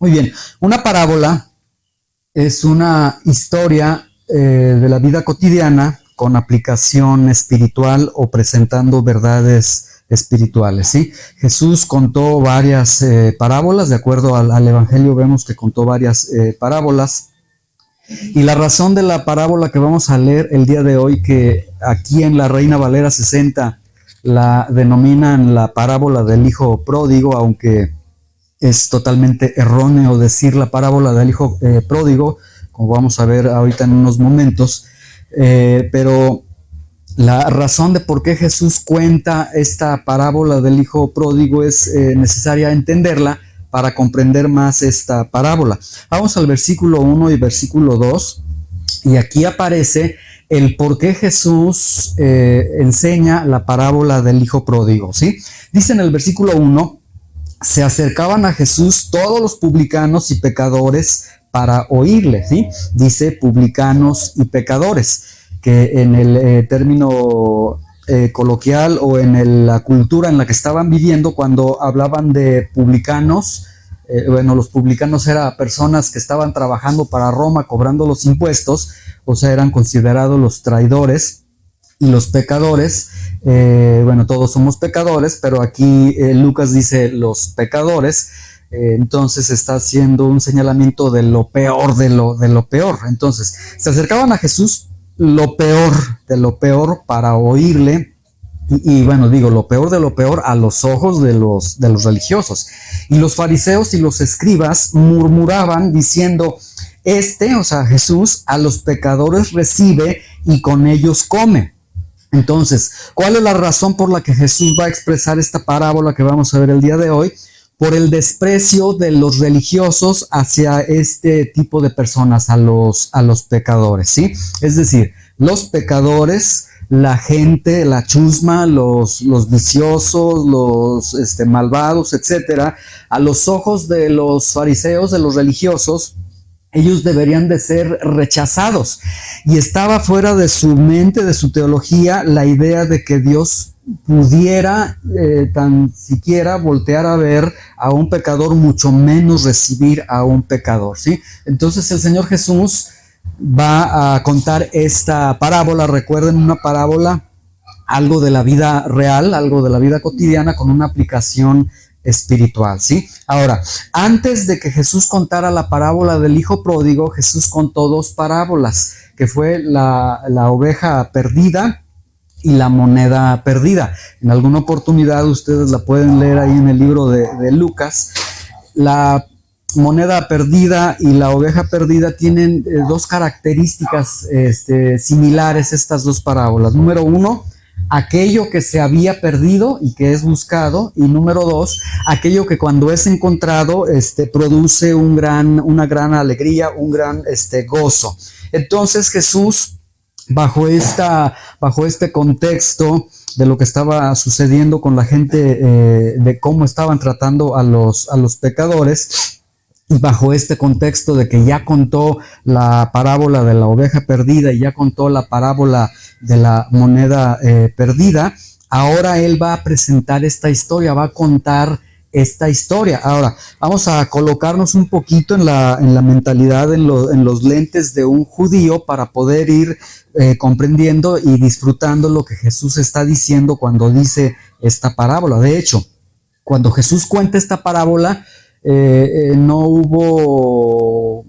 Muy bien, una parábola es una historia de la vida cotidiana con aplicación espiritual o presentando verdades espirituales, ¿sí? Jesús contó varias parábolas, de acuerdo al Evangelio vemos que contó varias parábolas. Y la razón de la parábola que vamos a leer el día de hoy, que aquí en la Reina Valera 60 la denominan la parábola del hijo pródigo, aunque es totalmente erróneo decir la parábola del hijo pródigo, como vamos a ver ahorita en unos momentos, pero la razón de por qué Jesús cuenta esta parábola del hijo pródigo es necesaria entenderla para comprender más esta parábola. Vamos al versículo 1 y versículo 2, y aquí aparece el por qué Jesús enseña la parábola del hijo pródigo, ¿sí? Dice en el versículo 1, se acercaban a Jesús todos los publicanos y pecadores para oírle, ¿sí? Dice publicanos y pecadores, que en el término coloquial o en la cultura en la que estaban viviendo, cuando hablaban de publicanos, bueno, los publicanos eran personas que estaban trabajando para Roma cobrando los impuestos, o sea, eran considerados los traidores. Y los pecadores, bueno, todos somos pecadores, pero aquí Lucas dice los pecadores, entonces está haciendo un señalamiento de lo peor de lo peor. Entonces, se acercaban a Jesús lo peor de lo peor para oírle, y bueno, digo, lo peor de lo peor a los ojos de los religiosos. Y los fariseos y los escribas murmuraban diciendo, o sea, Jesús, a los pecadores recibe y con ellos come. Entonces, ¿cuál es la razón por la que Jesús va a expresar esta parábola que vamos a ver el día de hoy? Por el desprecio de los religiosos hacia este tipo de personas, a los pecadores, ¿sí? Es decir, los pecadores, la gente, la chusma, los viciosos, los malvados, etcétera, a los ojos de los fariseos, de los religiosos, ellos deberían de ser rechazados. Y estaba fuera de su mente, de su teología, la idea de que Dios pudiera tan siquiera voltear a ver a un pecador, mucho menos recibir a un pecador, ¿sí? Entonces el Señor Jesús va a contar esta parábola. Recuerden, una parábola, algo de la vida real, algo de la vida cotidiana con una aplicación espiritual, ¿sí? Ahora, antes de que Jesús contara la parábola del hijo pródigo, Jesús contó dos parábolas, que fue la oveja perdida y la moneda perdida. En alguna oportunidad ustedes la pueden leer ahí en el libro de Lucas. La moneda perdida y la oveja perdida tienen dos características similares, estas dos parábolas. Número uno, aquello que se había perdido y que es buscado, y número dos, aquello que cuando es encontrado produce una gran alegría, un gran gozo. Entonces Jesús, bajo este contexto de lo que estaba sucediendo con la gente, de cómo estaban tratando a los pecadores, y bajo este contexto de que ya contó la parábola de la oveja perdida y ya contó la parábola de la moneda perdida, ahora él va a presentar esta historia, va a contar esta historia. Ahora, vamos a colocarnos un poquito en la mentalidad, en los lentes de un judío, para poder ir comprendiendo y disfrutando lo que Jesús está diciendo cuando dice esta parábola. De hecho, cuando Jesús cuenta esta parábola, no hubo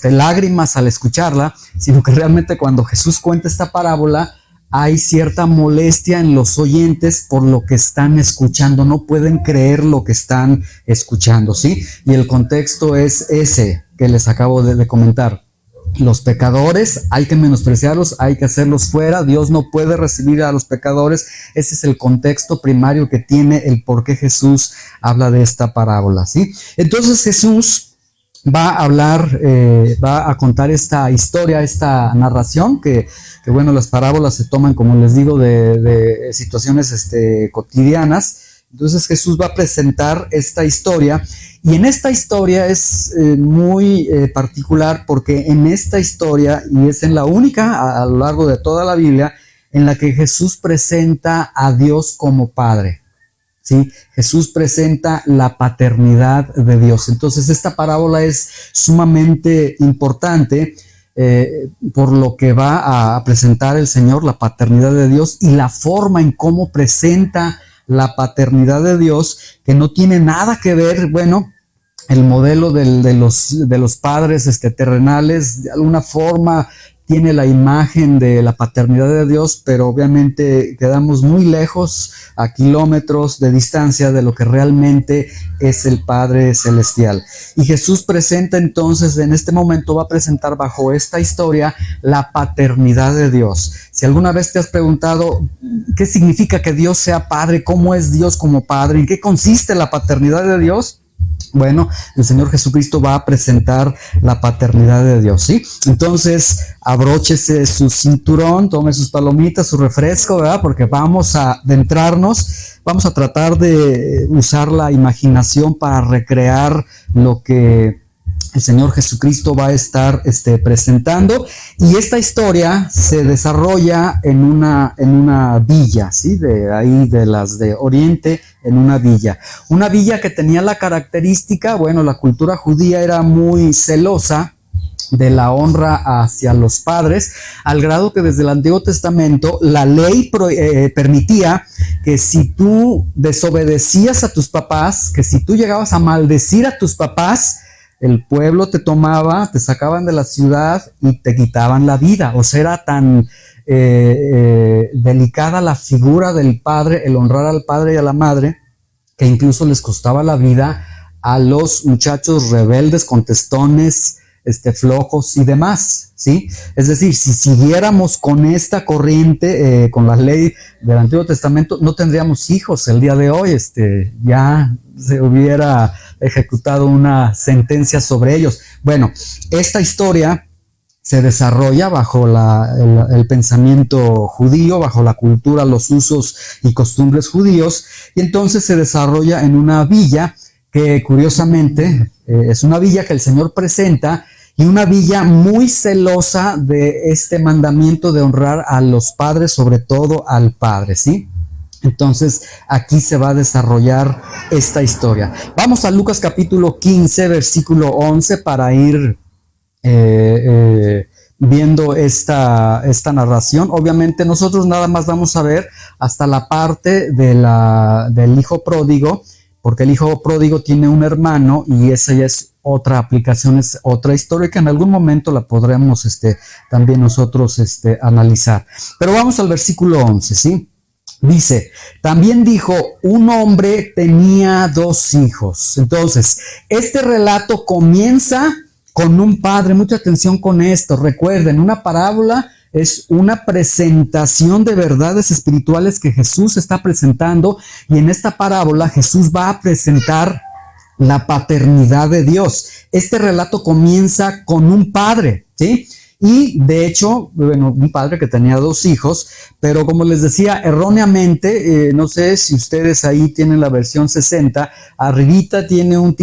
lágrimas al escucharla, sino que realmente cuando Jesús cuenta esta parábola hay cierta molestia en los oyentes por lo que están escuchando, no pueden creer lo que están escuchando, ¿sí? Y el contexto es ese que les acabo de comentar. Los pecadores hay que menospreciarlos, hay que hacerlos fuera, Dios no puede recibir a los pecadores. Ese es el contexto primario que tiene el por qué Jesús habla de esta parábola, ¿sí? Entonces Jesús va a hablar, va a contar esta historia, esta narración, que bueno, las parábolas se toman, como les digo, de situaciones cotidianas. Entonces Jesús va a presentar esta historia, y en esta historia es muy particular, porque en esta historia, y es en la única a lo largo de toda la Biblia, en la que Jesús presenta a Dios como Padre. ¿sí? Jesús presenta la paternidad de Dios. Entonces esta parábola es sumamente importante por lo que va a presentar el Señor, la paternidad de Dios y la forma en cómo presenta la paternidad de Dios, que no tiene nada que ver, bueno, el modelo de los padres terrenales, de alguna forma tiene la imagen de la paternidad de Dios, pero obviamente quedamos muy lejos, a kilómetros de distancia, de lo que realmente es el Padre Celestial. Y Jesús presenta entonces, en este momento va a presentar bajo esta historia la paternidad de Dios. Si alguna vez te has preguntado qué significa que Dios sea Padre, cómo es Dios como Padre, en qué consiste la paternidad de Dios, bueno, el Señor Jesucristo va a presentar la paternidad de Dios, ¿sí? Entonces, abróchese su cinturón, tome sus palomitas, su refresco, ¿verdad? Porque vamos a adentrarnos, vamos a tratar de usar la imaginación para recrear lo que el Señor Jesucristo va a estar presentando. Y esta historia se desarrolla en una villa, ¿sí? De ahí, de las de Oriente, en una villa. Una villa que tenía la característica, bueno, la cultura judía era muy celosa de la honra hacia los padres, al grado que desde el Antiguo Testamento la ley permitía que si tú desobedecías a tus papás, que si tú llegabas a maldecir a tus papás, el pueblo te tomaba, te sacaban de la ciudad y te quitaban la vida. O sea, era tan delicada la figura del padre, el honrar al padre y a la madre, que incluso les costaba la vida a los muchachos rebeldes, contestones, flojos y demás, ¿sí? Es decir, si siguiéramos con esta corriente, con la ley del Antiguo Testamento, no tendríamos hijos el día de hoy, ya se hubiera ejecutado una sentencia sobre ellos. Bueno, esta historia se desarrolla bajo el pensamiento judío, bajo la cultura, los usos y costumbres judíos, y entonces se desarrolla en una villa que curiosamente es una villa que el Señor presenta, y una villa muy celosa de este mandamiento de honrar a los padres, sobre todo al Padre, ¿sí? Entonces aquí se va a desarrollar esta historia. Vamos a Lucas capítulo 15, versículo 11 para ir viendo esta narración. Obviamente nosotros nada más vamos a ver hasta la parte del hijo pródigo, porque el hijo pródigo tiene un hermano y esa ya es otra aplicación, es otra historia que en algún momento la podremos también nosotros analizar. Pero vamos al versículo 11, ¿sí? Dice, también dijo, un hombre tenía 2 hijos. Entonces, este relato comienza con un padre. Mucha atención con esto. Recuerden, una parábola es una presentación de verdades espirituales que Jesús está presentando, y en esta parábola Jesús va a presentar la paternidad de Dios. Este relato comienza con un padre, ¿sí? Y de hecho, bueno, un padre que tenía 2 hijos, pero como les decía, erróneamente, no sé si ustedes ahí tienen la versión 60, arribita tiene un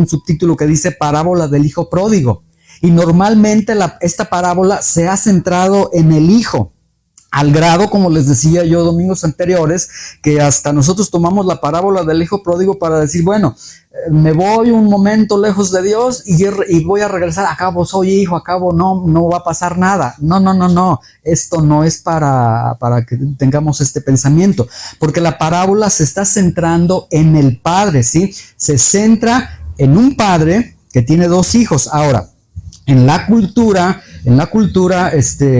subtítulo que dice parábola del hijo pródigo. Y normalmente esta parábola se ha centrado en el hijo, al grado, como les decía yo domingos anteriores, que hasta nosotros tomamos la parábola del hijo pródigo para decir, bueno, me voy un momento lejos de Dios y voy a regresar, a cabo soy hijo, a cabo no va a pasar nada. No, esto no es para que tengamos este pensamiento, porque la parábola se está centrando en el padre, ¿sí? Se centra en un padre que tiene 2 hijos. Ahora, en la cultura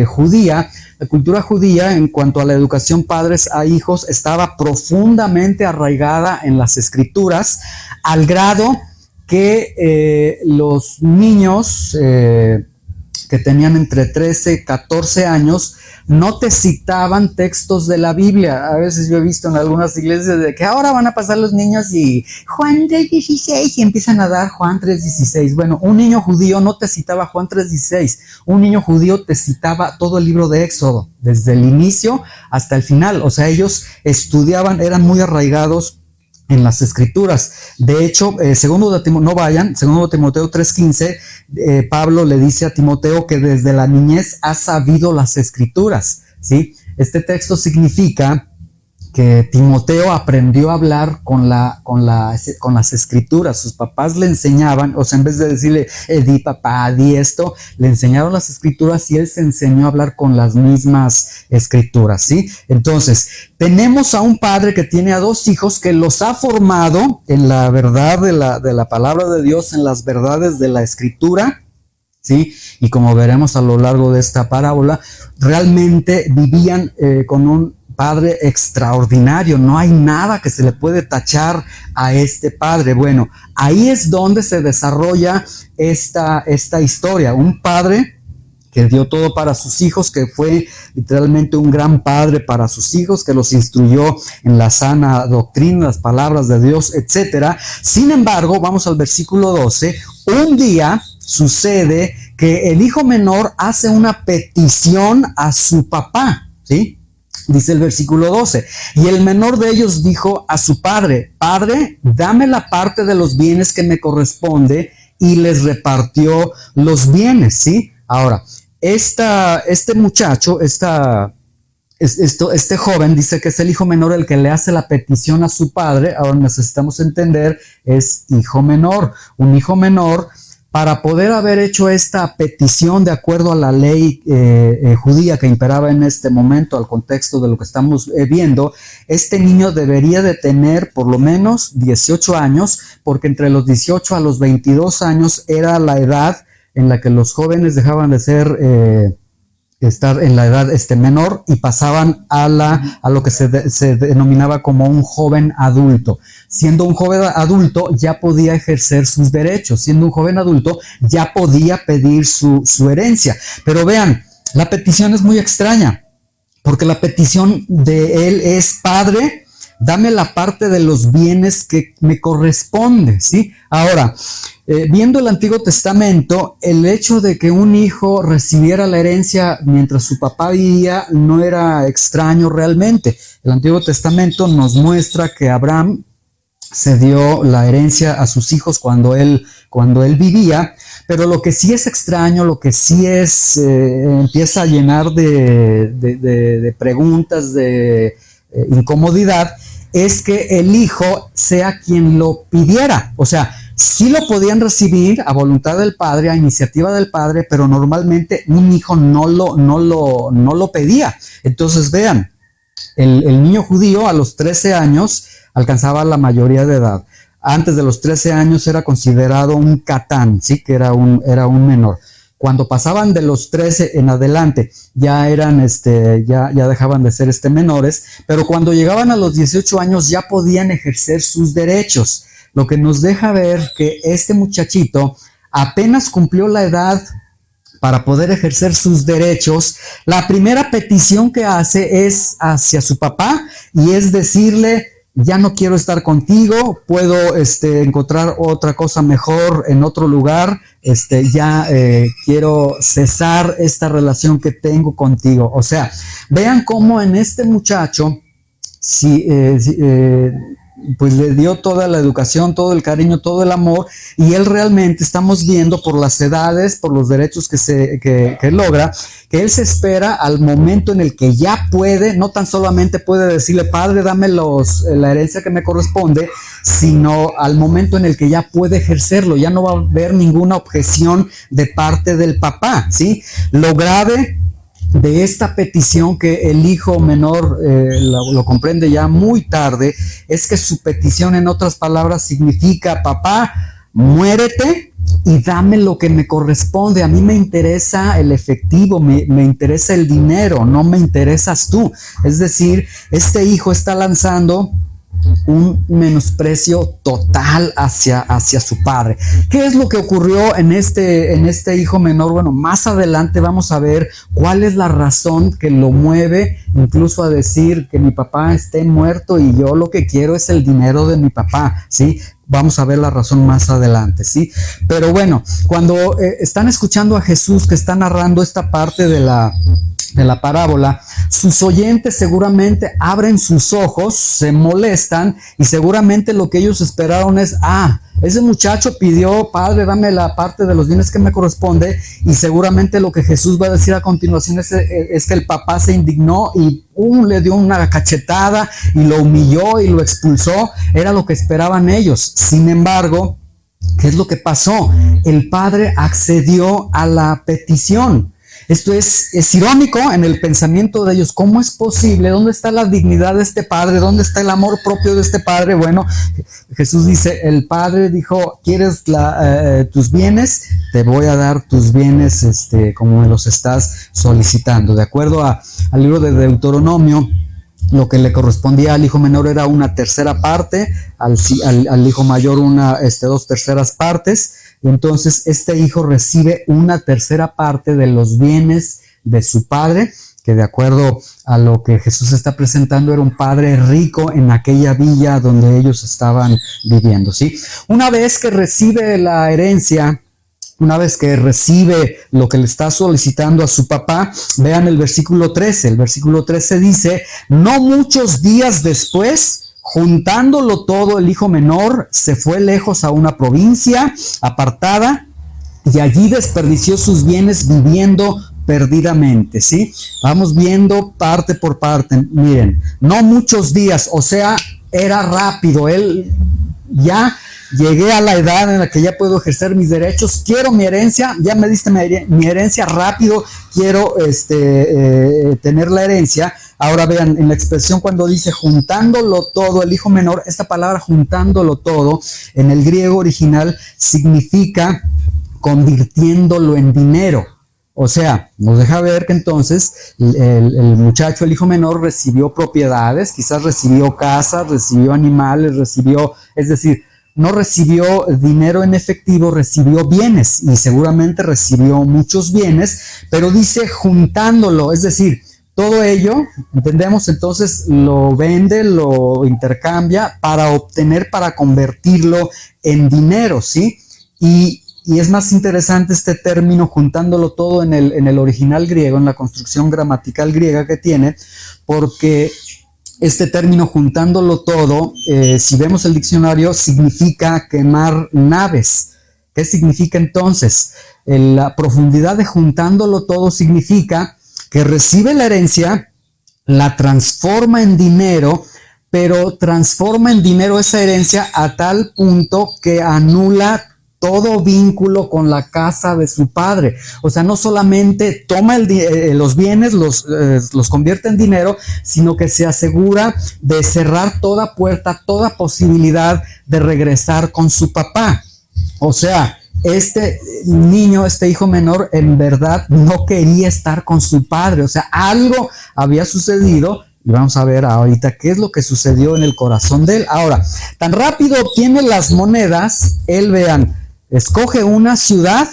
judía, la cultura judía en cuanto a la educación padres a hijos estaba profundamente arraigada en las escrituras, al grado que los niños que tenían entre 13 y 14 años no te citaban textos de la Biblia. A veces yo he visto en algunas iglesias de que ahora van a pasar los niños y Juan 3:16 y empiezan a dar Juan 3:16. Bueno, un niño judío no te citaba Juan 3:16. Un niño judío te citaba todo el libro de Éxodo, desde el inicio hasta el final. O sea, ellos estudiaban, eran muy arraigados en las escrituras. De hecho, segundo de Timoteo 3:15, Pablo le dice a Timoteo que desde la niñez ha sabido las escrituras, ¿sí? Este texto significa que Timoteo aprendió a hablar con las escrituras. Sus papás le enseñaban, o sea, en vez de decirle, di papá, di esto, le enseñaron las escrituras y él se enseñó a hablar con las mismas escrituras, ¿sí? Entonces, tenemos a un padre que tiene a dos hijos que los ha formado en la verdad de la palabra de Dios, en las verdades de la escritura, ¿sí? Y como veremos a lo largo de esta parábola, realmente vivían con un padre extraordinario. No hay nada que se le puede tachar a este padre. Bueno, ahí es donde se desarrolla esta historia. Un padre que dio todo para sus hijos, que fue literalmente un gran padre para sus hijos, que los instruyó en la sana doctrina, las palabras de Dios, etc. Sin embargo, vamos al versículo 12, un día sucede que el hijo menor hace una petición a su papá, ¿sí? Dice el versículo 12, y el menor de ellos dijo a su padre, Padre, dame la parte de los bienes que me corresponde, y les repartió los bienes, ¿sí? Ahora, este muchacho, este joven dice que es el hijo menor el que le hace la petición a su padre. Ahora necesitamos entender, es hijo menor. Un hijo menor, para poder haber hecho esta petición de acuerdo a la ley judía que imperaba en este momento, al contexto de lo que estamos viendo, este niño debería de tener por lo menos 18 años, porque entre los 18 a los 22 años era la edad en la que los jóvenes dejaban de ser estar en la edad menor y pasaban a lo que se denominaba como un joven adulto. Siendo un joven adulto ya podía ejercer sus derechos, siendo un joven adulto ya podía pedir su herencia. Pero vean, la petición es muy extraña, porque la petición de él es, Padre, dame la parte de los bienes que me corresponde, ¿sí? Ahora, viendo el Antiguo Testamento, el hecho de que un hijo recibiera la herencia mientras su papá vivía no era extraño realmente. El Antiguo Testamento nos muestra que Abraham se dio la herencia a sus hijos cuando él vivía, pero lo que sí es extraño, lo que sí es, empieza a llenar de preguntas, de incomodidad, es que el hijo sea quien lo pidiera. O sea, sí lo podían recibir a voluntad del padre, a iniciativa del padre, pero normalmente un hijo no lo pedía. Entonces vean, el niño judío a los 13 años alcanzaba la mayoría de edad. Antes de los 13 años era considerado un catán, ¿sí? Que era un menor. Cuando pasaban de los 13 en adelante, ya eran, ya dejaban de ser menores, pero cuando llegaban a los 18 años ya podían ejercer sus derechos, lo que nos deja ver que este muchachito apenas cumplió la edad para poder ejercer sus derechos. La primera petición que hace es hacia su papá y es decirle, ya no quiero estar contigo, puedo encontrar otra cosa mejor en otro lugar, quiero cesar esta relación que tengo contigo. O sea, vean cómo en este muchacho, pues le dio toda la educación, todo el cariño, todo el amor, y él realmente, estamos viendo por las edades, por los derechos que logra, que él se espera al momento en el que ya puede, no tan solamente puede decirle, Padre, dame la herencia que me corresponde, sino al momento en el que ya puede ejercerlo, ya no va a haber ninguna objeción de parte del papá, ¿sí? Lo grave de esta petición, que el hijo menor lo comprende ya muy tarde, es que su petición, en otras palabras, significa, papá, muérete y dame lo que me corresponde. A mí me interesa el efectivo, me interesa el dinero, no me interesas tú. Es decir, este hijo está lanzando un menosprecio total hacia su padre. ¿Qué es lo que ocurrió en este hijo menor? Bueno, más adelante vamos a ver cuál es la razón que lo mueve incluso a decir que mi papá esté muerto y yo lo que quiero es el dinero de mi papá, ¿sí? Vamos a ver la razón más adelante, ¿sí? Pero bueno, cuando están escuchando a Jesús que está narrando esta parte de la de la parábola, sus oyentes seguramente abren sus ojos, se molestan y seguramente lo que ellos esperaron es, ese muchacho pidió, Padre, dame la parte de los bienes que me corresponde, y seguramente lo que Jesús va a decir a continuación es que el papá se indignó y le dio una cachetada y lo humilló y lo expulsó. Era lo que esperaban ellos. Sin embargo, ¿qué es lo que pasó? El padre accedió a la petición. Esto es irónico en el pensamiento de ellos. ¿Cómo es posible? ¿Dónde está la dignidad de este padre? ¿Dónde está el amor propio de este padre? Bueno, Jesús dice, el padre dijo, ¿quieres tus bienes? Te voy a dar tus bienes como me los estás solicitando. De acuerdo al libro de Deuteronomio, lo que le correspondía al hijo menor era una tercera parte, al hijo mayor 2/3 partes. Y entonces este hijo recibe una tercera parte de los bienes de su padre, que de acuerdo a lo que Jesús está presentando era un padre rico en aquella villa donde ellos estaban viviendo, ¿sí? Una vez que recibe la herencia, una vez que recibe lo que le está solicitando a su papá, vean el versículo 13. El versículo 13 dice, no muchos días después, juntándolo todo, el hijo menor se fue lejos a una provincia apartada y allí desperdició sus bienes viviendo perdidamente, ¿sí? Vamos viendo parte por parte. Miren, no muchos días, o sea, era rápido. Él ya llegué a la edad en la que ya puedo ejercer mis derechos, quiero mi herencia, ya me diste mi herencia, rápido quiero tener la herencia. Ahora vean, en la expresión cuando dice juntándolo todo, el hijo menor, esta palabra juntándolo todo, en el griego original significa convirtiéndolo en dinero. O sea, nos deja ver que entonces el muchacho, el hijo menor, recibió propiedades, quizás recibió casas, recibió animales, es decir, no recibió dinero en efectivo, recibió bienes y seguramente recibió muchos bienes, pero dice juntándolo, es decir, todo ello, entendemos, entonces lo vende, lo intercambia para convertirlo en dinero, ¿sí? Y es más interesante este término, juntándolo todo en el original griego, en la construcción gramatical griega que tiene, porque este término juntándolo todo, si vemos el diccionario, significa quemar naves. ¿Qué significa entonces? La profundidad de juntándolo todo significa que recibe la herencia, la transforma en dinero, pero transforma en dinero esa herencia a tal punto que anula todo vínculo con la casa de su padre. O sea, no solamente toma los bienes, los convierte en dinero, sino que se asegura de cerrar toda puerta, toda posibilidad de regresar con su papá. O sea, este niño, este hijo menor, en verdad no quería estar con su padre. O sea, algo había sucedido. Y vamos a ver ahorita qué es lo que sucedió en el corazón de él. Ahora, tan rápido obtiene las monedas, vean, escoge una ciudad,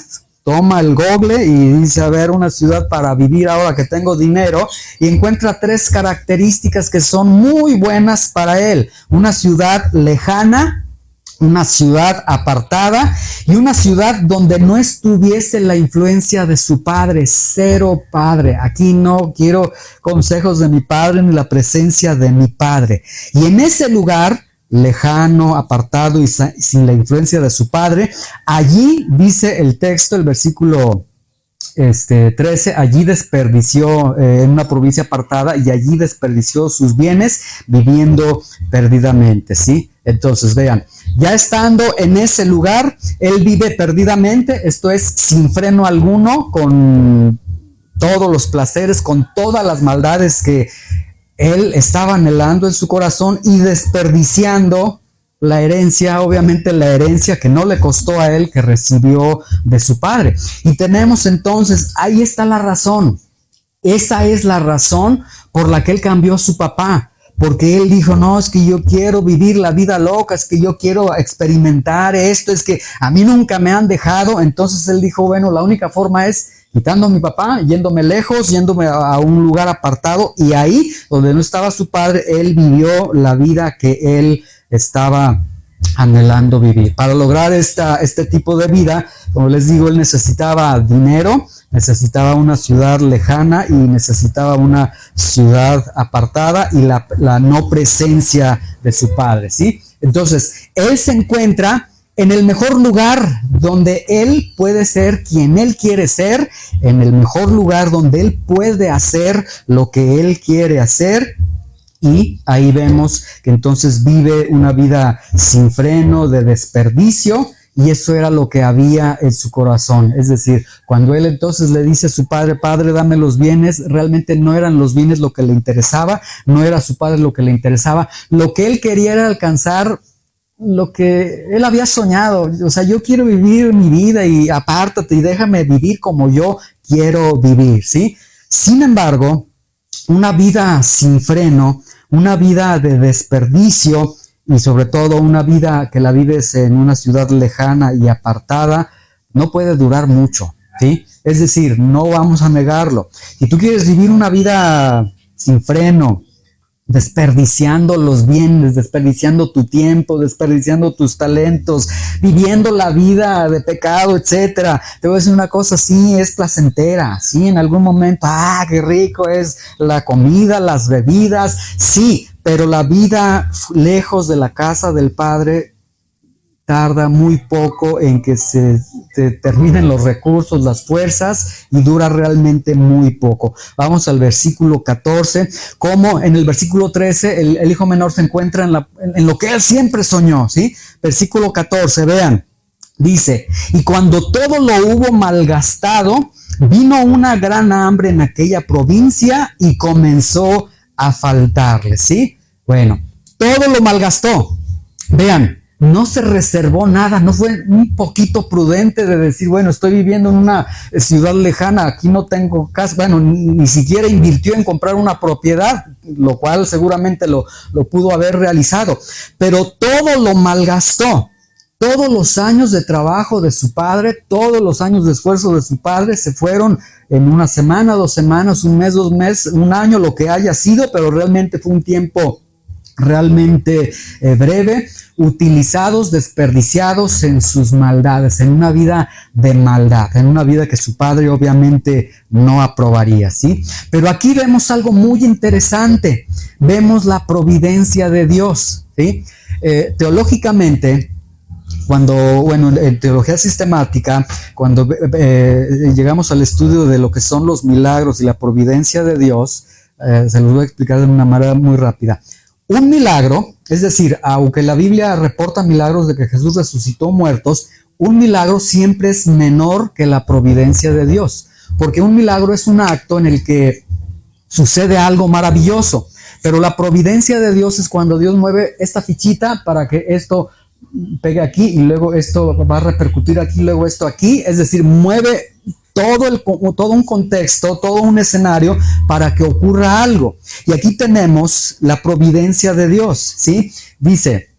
toma el Google y dice, a ver, una ciudad para vivir ahora que tengo dinero, y encuentra 3 características que son muy buenas para él. Una ciudad lejana, una ciudad apartada y una ciudad donde no estuviese la influencia de su padre. Cero padre. Aquí no quiero consejos de mi padre ni la presencia de mi padre. Y en ese lugar lejano, apartado y sin la influencia de su padre, allí dice el texto, el versículo 13, allí desperdició en una provincia apartada y allí desperdició sus bienes viviendo perdidamente, ¿sí? Entonces vean, ya estando en ese lugar, él vive perdidamente, esto es sin freno alguno, con todos los placeres, con todas las maldades que él estaba anhelando en su corazón y desperdiciando la herencia, obviamente la herencia que no le costó a él, que recibió de su padre. Y tenemos entonces, ahí está la razón. Esa es la razón por la que él cambió a su papá. Porque él dijo, no, es que yo quiero vivir la vida loca, es que yo quiero experimentar esto, es que a mí nunca me han dejado. Entonces él dijo, bueno, la única forma es quitando a mi papá, yéndome lejos, yéndome a un lugar apartado, y ahí donde no estaba su padre, él vivió la vida que él estaba anhelando vivir. Para lograr este tipo de vida, como les digo, él necesitaba dinero, necesitaba una ciudad lejana y necesitaba una ciudad apartada y la no presencia de su padre, ¿sí? Entonces, él se encuentra en el mejor lugar donde él puede ser quien él quiere ser, en el mejor lugar donde él puede hacer lo que él quiere hacer. Y ahí vemos que entonces vive una vida sin freno, de desperdicio, y eso era lo que había en su corazón. Es decir, cuando él entonces le dice a su padre, padre, dame los bienes, realmente no eran los bienes lo que le interesaba, no era su padre lo que le interesaba. Lo que él quería era alcanzar lo que él había soñado. O sea, yo quiero vivir mi vida y apártate y déjame vivir como yo quiero vivir, ¿sí? Sin embargo, una vida sin freno, una vida de desperdicio y sobre todo una vida que la vives en una ciudad lejana y apartada, no puede durar mucho, ¿sí? Es decir, no vamos a negarlo. Si tú quieres vivir una vida sin freno, desperdiciando los bienes, desperdiciando tu tiempo, desperdiciando tus talentos, viviendo la vida de pecado, etcétera. Te voy a decir una cosa, sí, es placentera, sí, en algún momento, qué rico es la comida, las bebidas, sí, pero la vida lejos de la casa del Padre tarda muy poco en que se terminen los recursos, las fuerzas, y dura realmente muy poco. Vamos al versículo 14, como en el versículo 13 el hijo menor se encuentra en lo que él siempre soñó, ¿sí? Versículo 14, vean, dice, y cuando todo lo hubo malgastado, vino una gran hambre en aquella provincia y comenzó a faltarle, ¿sí? Bueno, todo lo malgastó. Vean, no se reservó nada, no fue un poquito prudente de decir, bueno, estoy viviendo en una ciudad lejana, aquí no tengo casa, bueno, ni siquiera invirtió en comprar una propiedad, lo cual seguramente lo pudo haber realizado, pero todo lo malgastó. Todos los años de trabajo de su padre, todos los años de esfuerzo de su padre se fueron en una semana, 2 semanas, un mes, 2 meses, un año, lo que haya sido, pero realmente fue un tiempo realmente breve, utilizados, desperdiciados en sus maldades, en una vida de maldad, en una vida que su padre obviamente no aprobaría, ¿sí? Pero aquí vemos algo muy interesante, vemos la providencia de Dios, ¿sí? Teológicamente, en teología sistemática, cuando llegamos al estudio de lo que son los milagros y la providencia de Dios, se los voy a explicar de una manera muy rápida. Un milagro, es decir, aunque la Biblia reporta milagros de que Jesús resucitó muertos, un milagro siempre es menor que la providencia de Dios, porque un milagro es un acto en el que sucede algo maravilloso, pero la providencia de Dios es cuando Dios mueve esta fichita para que esto pegue aquí y luego esto va a repercutir aquí, luego esto aquí, es decir, mueve todo un contexto, todo un escenario para que ocurra algo. Y aquí tenemos la providencia de Dios, ¿sí? Dice,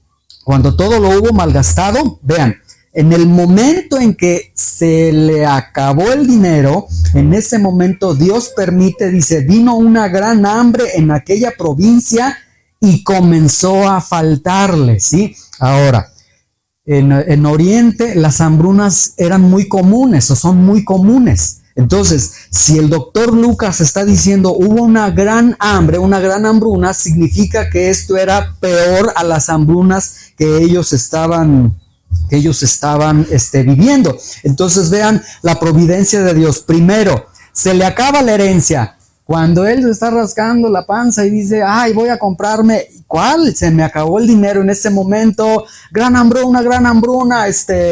cuando todo lo hubo malgastado, vean, en el momento en que se le acabó el dinero, en ese momento Dios permite, dice, vino una gran hambre en aquella provincia y comenzó a faltarle, ¿sí? Ahora, en Oriente las hambrunas eran muy comunes o son muy comunes. Entonces, si el doctor Lucas está diciendo hubo una gran hambre, una gran hambruna, significa que esto era peor a las hambrunas que ellos estaban viviendo. Entonces vean la providencia de Dios. Primero, se le acaba la herencia. Cuando él se está rascando la panza y dice, voy a comprarme, ¿cuál? Se me acabó el dinero en ese momento, gran hambruna,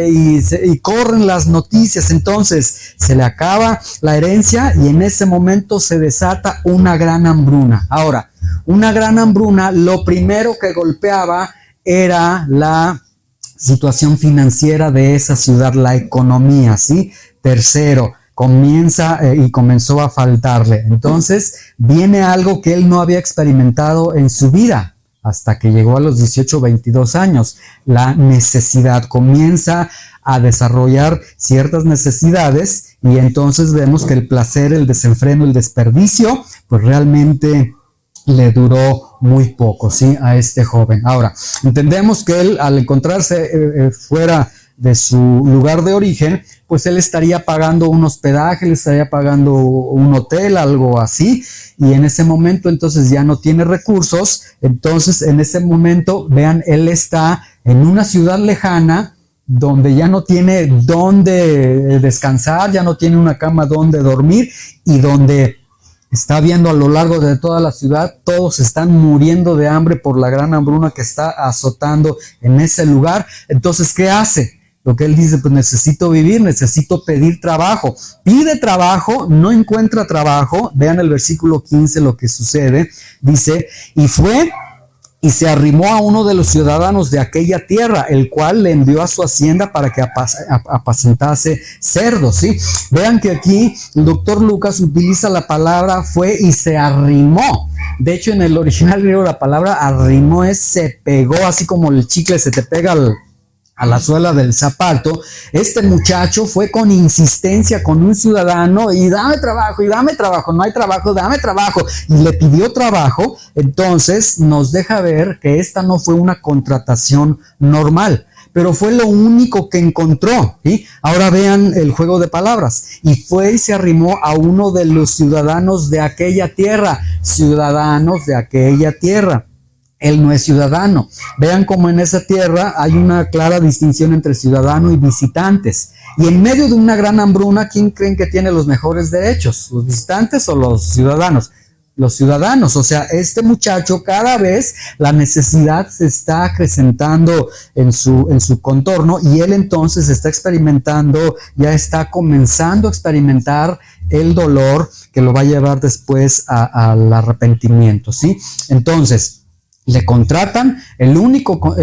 y corren las noticias. Entonces se le acaba la herencia y en ese momento se desata una gran hambruna. Ahora, una gran hambruna, lo primero que golpeaba era la situación financiera de esa ciudad, la economía, ¿sí? Tercero, comenzó a faltarle. Entonces viene algo que él no había experimentado en su vida hasta que llegó a los 18, 22 años. La necesidad comienza a desarrollar ciertas necesidades y entonces vemos que el placer, el desenfreno, el desperdicio, pues realmente le duró muy poco, ¿sí? A este joven. Ahora, entendemos que él al encontrarse fuera de su lugar de origen, pues él estaría pagando un hospedaje, le estaría pagando un hotel, algo así, y en ese momento entonces ya no tiene recursos. Entonces en ese momento, vean, él está en una ciudad lejana donde ya no tiene dónde descansar, ya no tiene una cama donde dormir, y donde está viendo a lo largo de toda la ciudad, todos están muriendo de hambre por la gran hambruna que está azotando en ese lugar. Entonces, ¿qué hace? Lo que él dice, pues necesito vivir, necesito pedir trabajo. Pide trabajo, no encuentra trabajo. Vean el versículo 15 lo que sucede. Dice, y fue y se arrimó a uno de los ciudadanos de aquella tierra, el cual le envió a su hacienda para que apacentase cerdos, ¿sí? Vean que aquí el doctor Lucas utiliza la palabra fue y se arrimó. De hecho, en el original griego la palabra arrimó es se pegó, así como el chicle se te pega a la suela del zapato. Este muchacho fue con insistencia con un ciudadano y dame trabajo, no hay trabajo, dame trabajo, y le pidió trabajo. Entonces nos deja ver que esta no fue una contratación normal, pero fue lo único que encontró, ¿sí? Ahora vean el juego de palabras. Y fue y se arrimó a uno de los ciudadanos de aquella tierra. Ciudadanos de aquella tierra. Él no es ciudadano. Vean cómo en esa tierra hay una clara distinción entre ciudadano y visitantes. Y en medio de una gran hambruna, ¿quién creen que tiene los mejores derechos? ¿Los visitantes o los ciudadanos? Los ciudadanos. O sea, este muchacho, cada vez la necesidad se está acrecentando en su contorno, y él entonces está experimentando, ya está comenzando a experimentar el dolor que lo va a llevar después al arrepentimiento, ¿sí? Entonces le contratan, el único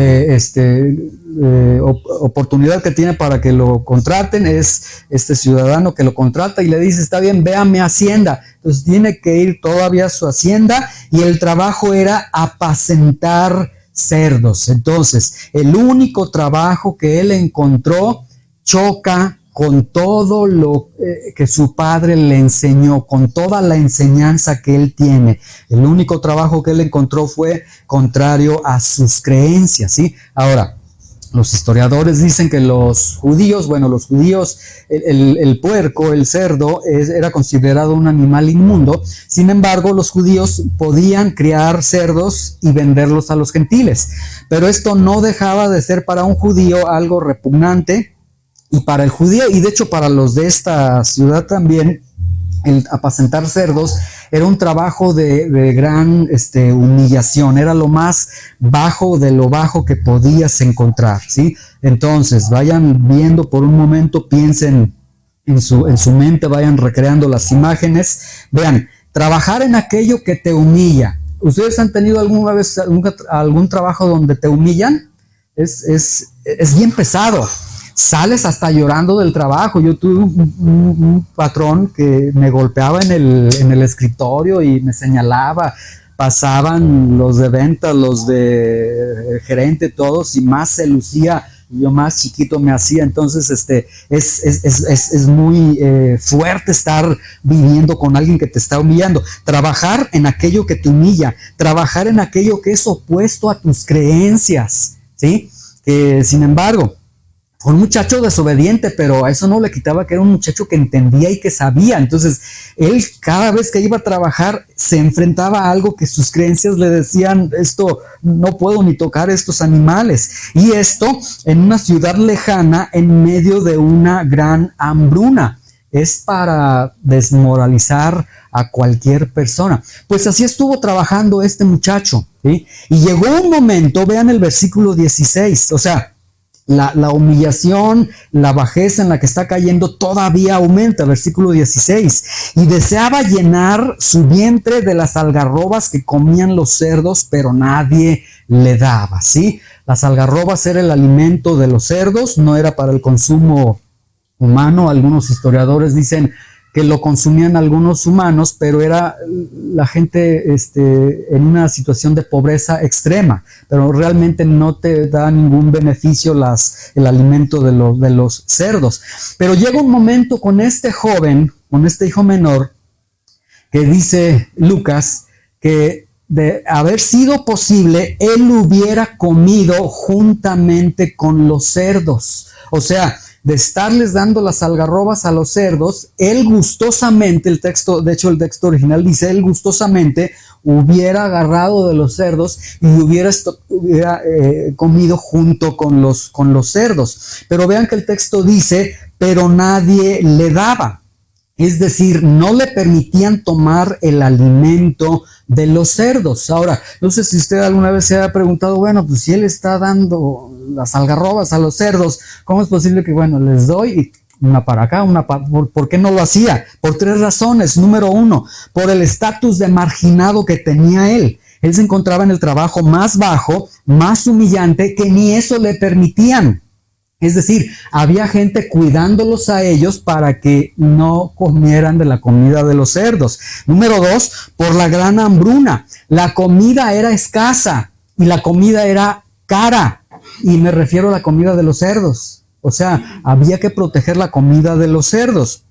oportunidad que tiene para que lo contraten es este ciudadano que lo contrata y le dice, está bien, ve a mi hacienda. Entonces tiene que ir todavía a su hacienda, y el trabajo era apacentar cerdos. Entonces el único trabajo que él encontró choca con todo lo que su padre le enseñó, con toda la enseñanza que él tiene. El único trabajo que él encontró fue contrario a sus creencias, ¿sí? Ahora, los historiadores dicen que los judíos, el puerco, el cerdo, era considerado un animal inmundo. Sin embargo, los judíos podían criar cerdos y venderlos a los gentiles. Pero esto no dejaba de ser para un judío algo repugnante. Y para el judío, y de hecho para los de esta ciudad también, el apacentar cerdos era un trabajo de gran humillación, era lo más bajo de lo bajo que podías encontrar, ¿sí? Entonces, vayan viendo por un momento, piensen en su mente, vayan recreando las imágenes. Vean, trabajar en aquello que te humilla. ¿Ustedes han tenido alguna vez algún trabajo donde te humillan? Es bien pesado. Sales hasta llorando del trabajo. Yo tuve un patrón que me golpeaba en el escritorio y me señalaba. Pasaban los de venta, los de gerente, todos, y más se lucía, yo más chiquito me hacía. Entonces es muy fuerte estar viviendo con alguien que te está humillando. Trabajar en aquello que te humilla, trabajar en aquello que es opuesto a tus creencias, ¿sí? Sin embargo, fue un muchacho desobediente, pero a eso no le quitaba que era un muchacho que entendía y que sabía. Entonces, él cada vez que iba a trabajar se enfrentaba a algo que sus creencias le decían, esto no puedo ni tocar estos animales. Y esto en una ciudad lejana, en medio de una gran hambruna. Es para desmoralizar a cualquier persona. Pues así estuvo trabajando este muchacho, ¿sí? Y llegó un momento, vean el versículo 16, o sea, la humillación, la bajeza en la que está cayendo todavía aumenta. Versículo 16. Y deseaba llenar su vientre de las algarrobas que comían los cerdos, pero nadie le daba, ¿sí? Las algarrobas era el alimento de los cerdos, no era para el consumo humano. Algunos historiadores dicen que lo consumían algunos humanos, pero era la gente en una situación de pobreza extrema, pero realmente no te da ningún beneficio el alimento de los cerdos. Pero llega un momento con este joven, con este hijo menor, que dice Lucas que de haber sido posible, él hubiera comido juntamente con los cerdos. O sea, de estarles dando las algarrobas a los cerdos, él gustosamente, el texto original dice, él gustosamente hubiera agarrado de los cerdos y hubiera comido junto con los cerdos. Pero vean que el texto dice, pero nadie le daba. Es decir, no le permitían tomar el alimento de los cerdos. Ahora, no sé si usted alguna vez se ha preguntado, bueno, pues si él está dando las algarrobas a los cerdos, ¿cómo es posible que, bueno, les doy una para acá, una para... ¿Por qué no lo hacía? Por 3 razones. Número 1, por el estatus de marginado que tenía él. Él se encontraba en el trabajo más bajo, más humillante, que ni eso le permitían. Es decir, había gente cuidándolos a ellos para que no comieran de la comida de los cerdos. Número 2, por la gran hambruna. La comida era escasa y la comida era cara. Y me refiero a la comida de los cerdos. O sea, había que proteger la comida de los cerdos.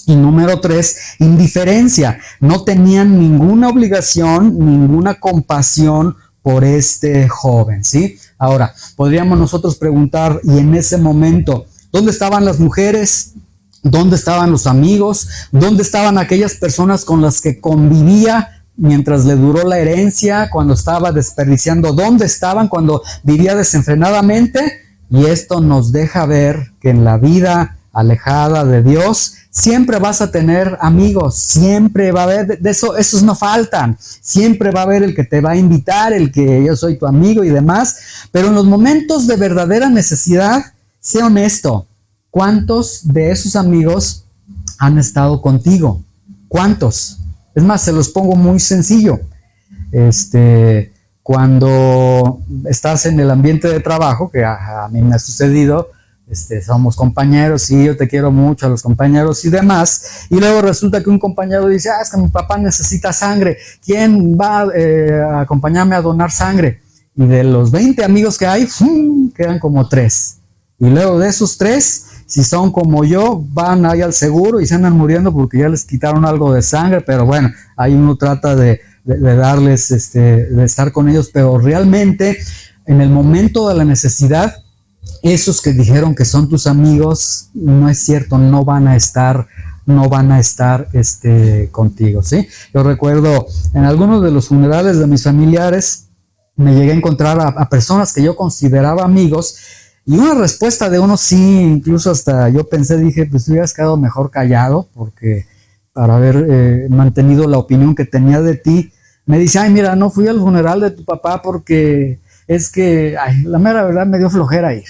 Y número 3, indiferencia. No tenían ninguna obligación, ninguna compasión por este joven, ¿sí? Ahora, podríamos nosotros preguntar, y en ese momento, ¿dónde estaban las mujeres? ¿Dónde estaban los amigos? ¿Dónde estaban aquellas personas con las que convivía mientras le duró la herencia, cuando estaba desperdiciando? ¿Dónde estaban cuando vivía desenfrenadamente? Y esto nos deja ver que en la vida alejada de Dios, siempre vas a tener amigos, siempre va a haber, esos no faltan, siempre va a haber el que te va a invitar, el que yo soy tu amigo y demás, pero en los momentos de verdadera necesidad, sé honesto, ¿cuántos de esos amigos han estado contigo? ¿Cuántos? Es más, se los pongo muy sencillo. Cuando estás en el ambiente de trabajo, que a mí me ha sucedido, somos compañeros y yo te quiero mucho a los compañeros y demás, y luego resulta que un compañero dice, es que mi papá necesita sangre, ¿quién va a acompañarme a donar sangre? Y de los 20 amigos que hay, quedan como 3, y luego de esos 3, si son como yo, van ahí al seguro y se andan muriendo porque ya les quitaron algo de sangre, pero bueno, ahí uno trata de darles, de estar con ellos, pero realmente en el momento de la necesidad, esos que dijeron que son tus amigos, no es cierto, no van a estar contigo, ¿sí? Yo recuerdo en algunos de los funerales de mis familiares, me llegué a encontrar a personas que yo consideraba amigos, y una respuesta de uno sí, incluso hasta yo pensé, dije, pues hubieras quedado mejor callado, porque para haber mantenido la opinión que tenía de ti, me dice, ay, mira, no fui al funeral de tu papá porque es que, la mera verdad me dio flojera ir.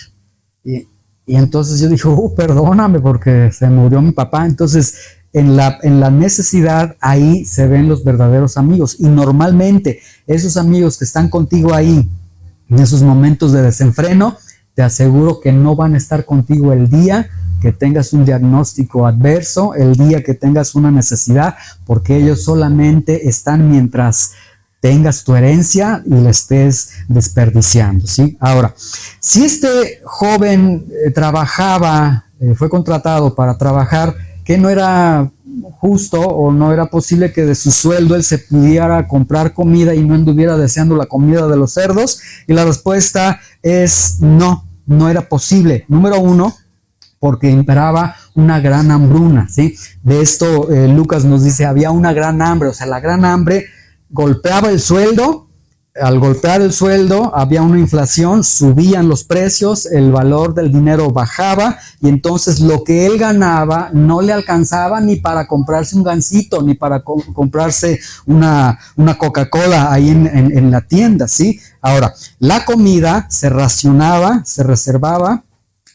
Y entonces yo dije, perdóname porque se murió mi papá. Entonces, en la necesidad, ahí se ven los verdaderos amigos. Y normalmente, esos amigos que están contigo ahí, en esos momentos de desenfreno, te aseguro que no van a estar contigo el día que tengas un diagnóstico adverso, el día que tengas una necesidad, porque ellos solamente están mientras tengas tu herencia y la estés desperdiciando, ¿sí? Ahora, si este joven trabajaba, fue contratado para trabajar, ¿qué no era justo o no era posible que de su sueldo él se pudiera comprar comida y no anduviera deseando la comida de los cerdos? Y la respuesta es no, no era posible. Número 1, porque imperaba una gran hambruna, ¿sí? De esto Lucas nos dice, había una gran hambre, o sea, la gran hambre golpeaba el sueldo. Al golpear el sueldo había una inflación, subían los precios, el valor del dinero bajaba y entonces lo que él ganaba no le alcanzaba ni para comprarse un gansito, ni para comprarse una Coca-Cola ahí en la tienda, ¿sí? Ahora, la comida se racionaba, se reservaba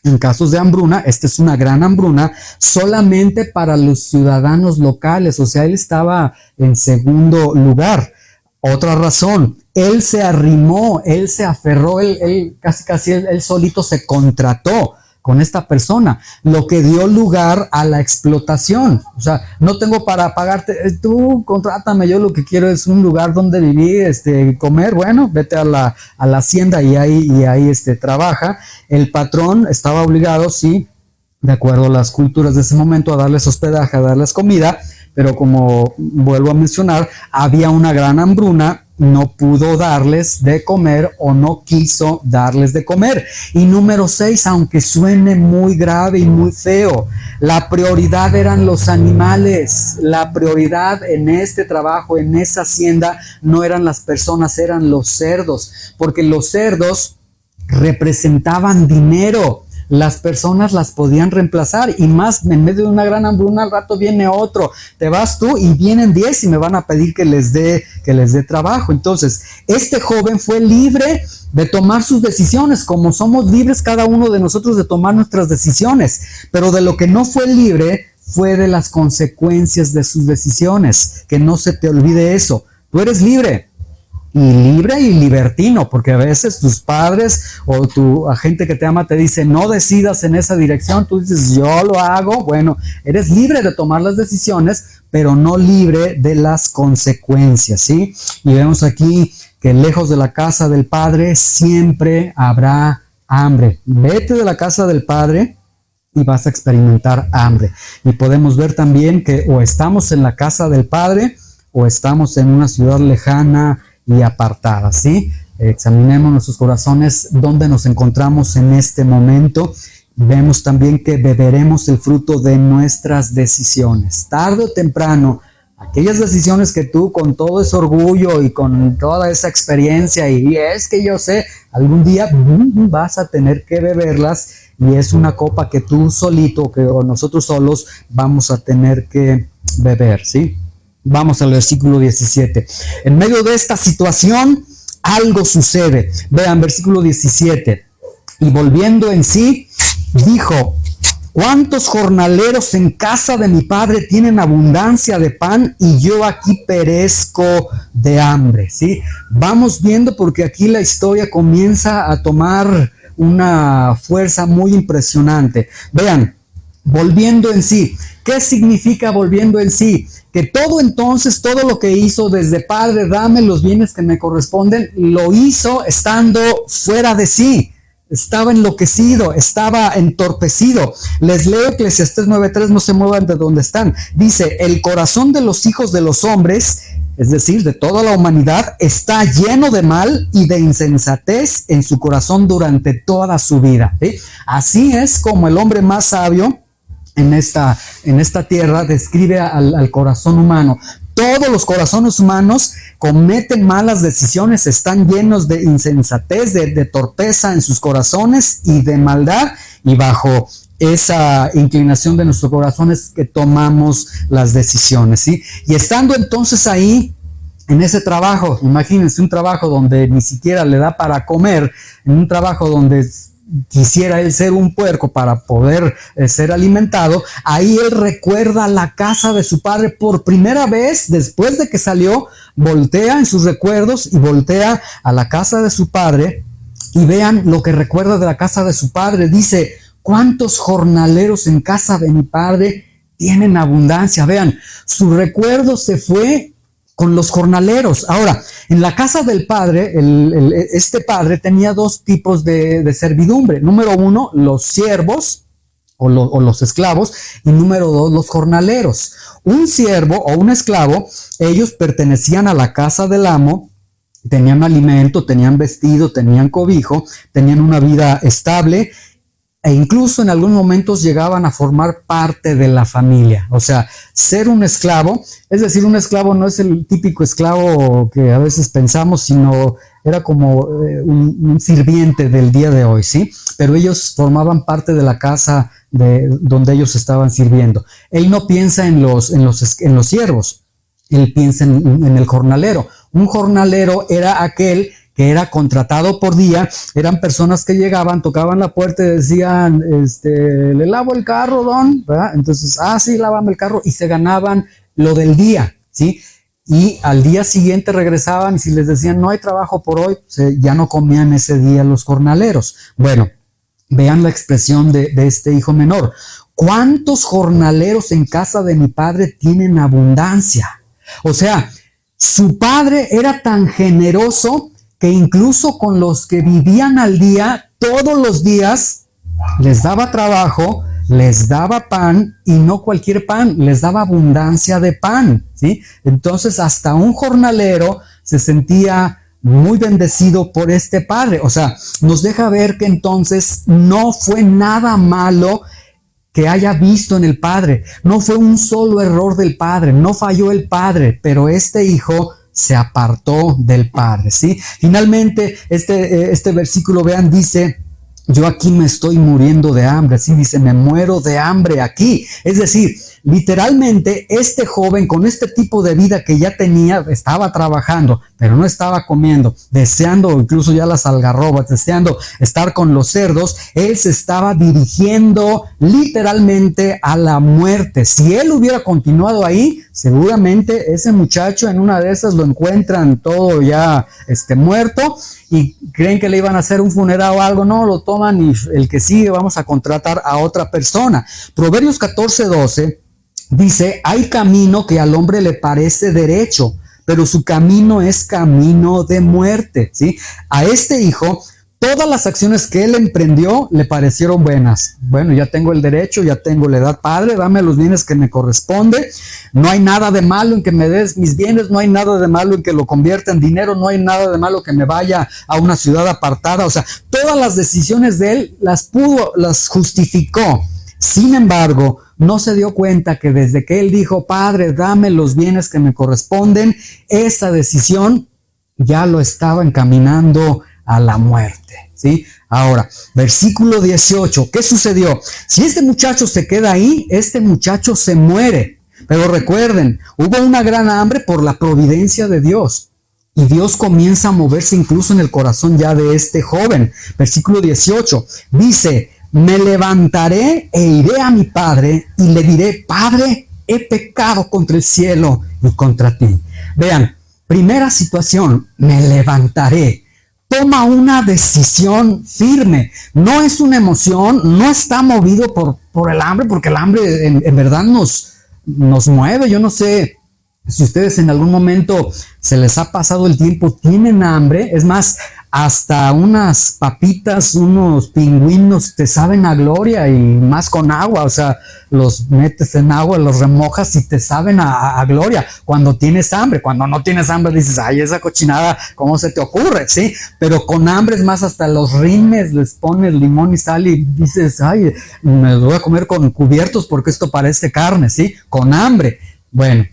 en casos de hambruna, esta es una gran hambruna, solamente para los ciudadanos locales, o sea, él estaba en segundo lugar. Otra razón, él se arrimó, él se aferró, él casi él solito se contrató con esta persona, lo que dio lugar a la explotación. O sea, no tengo para pagarte, tú contrátame, yo lo que quiero es un lugar donde vivir, comer, bueno, vete a la hacienda y ahí trabaja. El patrón estaba obligado, sí, de acuerdo a las culturas de ese momento, a darles hospedaje, a darles comida, pero como vuelvo a mencionar, había una gran hambruna no pudo darles de comer o no quiso darles de comer. Y número 6, aunque suene muy grave y muy feo, la prioridad eran los animales. La prioridad en este trabajo, en esa hacienda, no eran las personas, eran los cerdos, porque los cerdos representaban dinero. Las personas las podían reemplazar, y más en medio de una gran hambruna, al rato viene otro, te vas tú y vienen 10 y me van a pedir que les dé trabajo. Entonces, este joven fue libre de tomar sus decisiones, como somos libres cada uno de nosotros de tomar nuestras decisiones, pero de lo que no fue libre fue de las consecuencias de sus decisiones. Que no se te olvide eso. Tú eres libre y libertino, porque a veces tus padres o tu gente que te ama te dice no decidas en esa dirección, tú dices yo lo hago. Bueno, eres libre de tomar las decisiones, pero no libre de las consecuencias, ¿sí? Y vemos aquí que lejos de la casa del Padre siempre habrá hambre. Vete de la casa del Padre y vas a experimentar hambre. Y podemos ver también que o estamos en la casa del Padre o estamos en una ciudad lejana y apartada, ¿sí? Examinemos nuestros corazones, dónde nos encontramos en este momento. Vemos también que beberemos el fruto de nuestras decisiones. Tarde o temprano, aquellas decisiones que tú con todo ese orgullo y con toda esa experiencia y es que yo sé, algún día vas a tener que beberlas, y es una copa que tú solito o nosotros solos vamos a tener que beber, ¿sí? Vamos al versículo 17. En medio de esta situación, algo sucede. Vean, versículo 17. Y volviendo en sí, dijo: ¿cuántos jornaleros en casa de mi padre tienen abundancia de pan y yo aquí perezco de hambre? ¿Sí? Vamos viendo, porque aquí la historia comienza a tomar una fuerza muy impresionante. Vean, volviendo en sí. ¿Qué significa volviendo en sí? Que todo lo que hizo desde Padre, dame los bienes que me corresponden, lo hizo estando fuera de sí. Estaba enloquecido, estaba entorpecido. Les leo Eclesiastés 9:3, no se muevan de donde están. Dice: el corazón de los hijos de los hombres, es decir, de toda la humanidad, está lleno de mal y de insensatez en su corazón durante toda su vida. ¿Sí? Así es como el hombre más sabio en esta tierra describe al corazón humano. Todos los corazones humanos cometen malas decisiones, están llenos de insensatez, de torpeza en sus corazones y de maldad, y bajo esa inclinación de nuestros corazones que tomamos las decisiones, ¿sí? Y estando entonces ahí, en ese trabajo, imagínense un trabajo donde ni siquiera le da para comer, en un trabajo donde quisiera él ser un puerco para poder ser alimentado, ahí él recuerda la casa de su padre por primera vez. Después de que salió, voltea en sus recuerdos y voltea a la casa de su padre, y vean lo que recuerda de la casa de su padre. Dice: ¿cuántos jornaleros en casa de mi padre tienen abundancia? Vean, su recuerdo se fue con los jornaleros. Ahora, en la casa del padre, este padre tenía dos tipos de servidumbre. Número uno, los siervos o los esclavos, y número dos, los jornaleros. Un siervo o un esclavo, ellos pertenecían a la casa del amo, tenían alimento, tenían vestido, tenían cobijo, tenían una vida estable, e incluso en algunos momentos llegaban a formar parte de la familia. O sea, ser un esclavo, es decir, un esclavo no es el típico esclavo que a veces pensamos, sino era como un sirviente del día de hoy, ¿sí? Pero ellos formaban parte de la casa de donde ellos estaban sirviendo. Él no piensa en los siervos, él piensa en el jornalero. Un jornalero era aquel que era contratado por día. Eran personas que llegaban, tocaban la puerta y decían, le lavo el carro, don, ¿verdad? Entonces, sí, lávame el carro, y se ganaban lo del día, ¿sí? Y al día siguiente regresaban, y si les decían no hay trabajo por hoy, ya no comían ese día los jornaleros. Bueno, vean la expresión de este hijo menor: ¿cuántos jornaleros en casa de mi padre tienen abundancia? O sea, su padre era tan generoso que incluso con los que vivían al día, todos los días, les daba trabajo, les daba pan, y no cualquier pan, les daba abundancia de pan, ¿sí? Entonces hasta un jornalero se sentía muy bendecido por este padre. O sea, nos deja ver que entonces no fue nada malo que haya visto en el padre. No fue un solo error del padre, no falló el padre, pero este hijo se apartó del padre, ¿sí? Finalmente, este versículo, vean, dice: yo aquí me estoy muriendo de hambre, ¿sí? Dice, me muero de hambre aquí. Es decir, literalmente este joven con este tipo de vida que ya tenía, estaba trabajando, pero no estaba comiendo, deseando incluso ya las algarrobas, deseando estar con los cerdos, él se estaba dirigiendo literalmente a la muerte. Si él hubiera continuado ahí, seguramente ese muchacho en una de esas lo encuentran todo ya muerto, y creen que le iban a hacer un funeral o algo. No, lo toman y el que sigue vamos a contratar a otra persona. Proverbios 14:12 dice: hay camino que al hombre le parece derecho, pero su camino es camino de muerte, ¿sí? A este hijo, todas las acciones que él emprendió le parecieron buenas. Bueno, ya tengo el derecho, ya tengo la edad, padre, dame los bienes que me corresponde. No hay nada de malo en que me des mis bienes, no hay nada de malo en que lo convierta en dinero, no hay nada de malo que me vaya a una ciudad apartada. O sea, todas las decisiones de él las justificó. Sin embargo, no se dio cuenta que desde que él dijo, padre, dame los bienes que me corresponden, esa decisión ya lo estaba encaminando a la muerte, ¿sí? Ahora, versículo 18, ¿qué sucedió? Si este muchacho se queda ahí, este muchacho se muere. Pero recuerden, hubo una gran hambre por la providencia de Dios. Y Dios comienza a moverse incluso en el corazón ya de este joven. Versículo 18, dice: me levantaré e iré a mi padre y le diré, padre, he pecado contra el cielo y contra ti. Vean, primera situación, me levantaré. Toma una decisión firme. No es una emoción, no está movido por el hambre, porque el hambre en verdad nos mueve. Yo no sé si ustedes en algún momento se les ha pasado el tiempo, tienen hambre. Es más, hasta unas papitas, unos pingüinos te saben a gloria, y más con agua. O sea, los metes en agua, los remojas y te saben a gloria cuando tienes hambre. Cuando no tienes hambre dices, ay, esa cochinada, ¿cómo se te ocurre? ¿Sí? Pero con hambre, es más, hasta los rines les pones limón y sal y dices, ay, me los voy a comer con cubiertos porque esto parece carne, ¿sí? Con hambre. Bueno,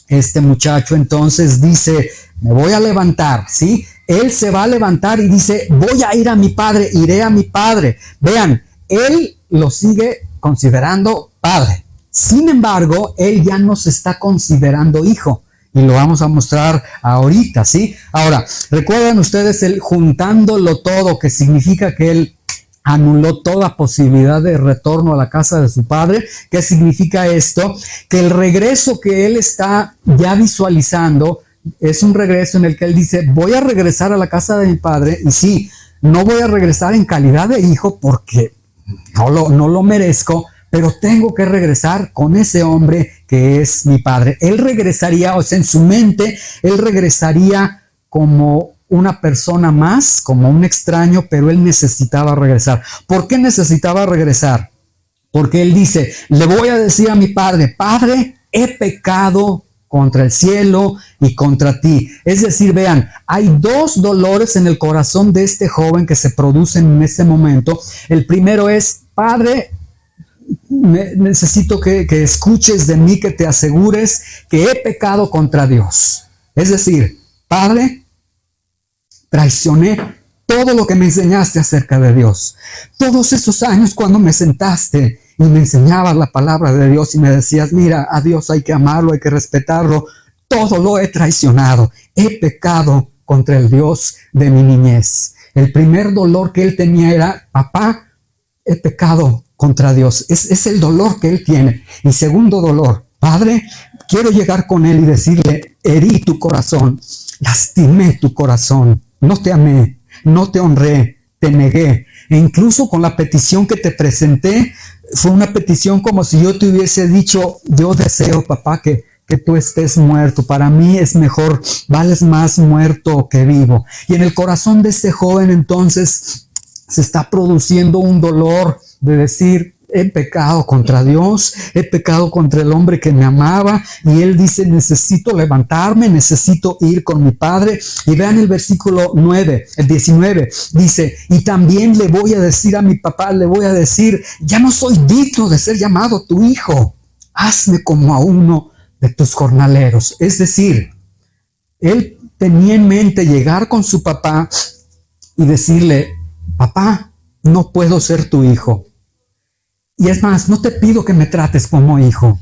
este muchacho entonces dice, me voy a levantar, ¿sí? Él se va a levantar y dice, voy a ir a mi padre, iré a mi padre. Vean, él lo sigue considerando padre. Sin embargo, él ya no se está considerando hijo. Y lo vamos a mostrar ahorita, ¿sí? Ahora, recuerdan ustedes el juntándolo todo, que significa que él anuló toda posibilidad de retorno a la casa de su padre. ¿Qué significa esto? Que el regreso que él está ya visualizando es un regreso en el que él dice, voy a regresar a la casa de mi padre, y sí, no voy a regresar en calidad de hijo porque no lo merezco, pero tengo que regresar con ese hombre que es mi padre. Él regresaría, o sea, en su mente, él regresaría como una persona más, como un extraño, pero él necesitaba regresar. ¿Por qué necesitaba regresar? Porque él dice, le voy a decir a mi padre, padre, he pecado contra el cielo y contra ti. Es decir, vean, hay dos dolores en el corazón de este joven que se producen en ese momento. El primero es, padre, necesito que escuches de mí, que te asegures que he pecado contra Dios. Es decir, padre, traicioné todo lo que me enseñaste acerca de Dios. Todos esos años cuando me sentaste y me enseñabas la palabra de Dios y me decías, mira, a Dios hay que amarlo, hay que respetarlo, todo lo he traicionado. He pecado contra el Dios de mi niñez. El primer dolor que él tenía era, papá, he pecado contra Dios. Es el dolor que él tiene. Y segundo dolor, padre, quiero llegar con él y decirle, herí tu corazón, lastimé tu corazón, no te amé, no te honré, te negué. E incluso con la petición que te presenté, fue una petición como si yo te hubiese dicho, yo deseo, papá, que tú estés muerto. Para mí es mejor, vales más muerto que vivo. Y en el corazón de este joven entonces se está produciendo un dolor de decir, he pecado contra Dios, he pecado contra el hombre que me amaba, y él dice, necesito levantarme, necesito ir con mi padre. Y vean el versículo 9, el 19, dice, y también le voy a decir a mi papá, le voy a decir, ya no soy digno de ser llamado tu hijo, hazme como a uno de tus jornaleros. Es decir, él tenía en mente llegar con su papá y decirle, papá, no puedo ser tu hijo. Y es más, no te pido que me trates como hijo.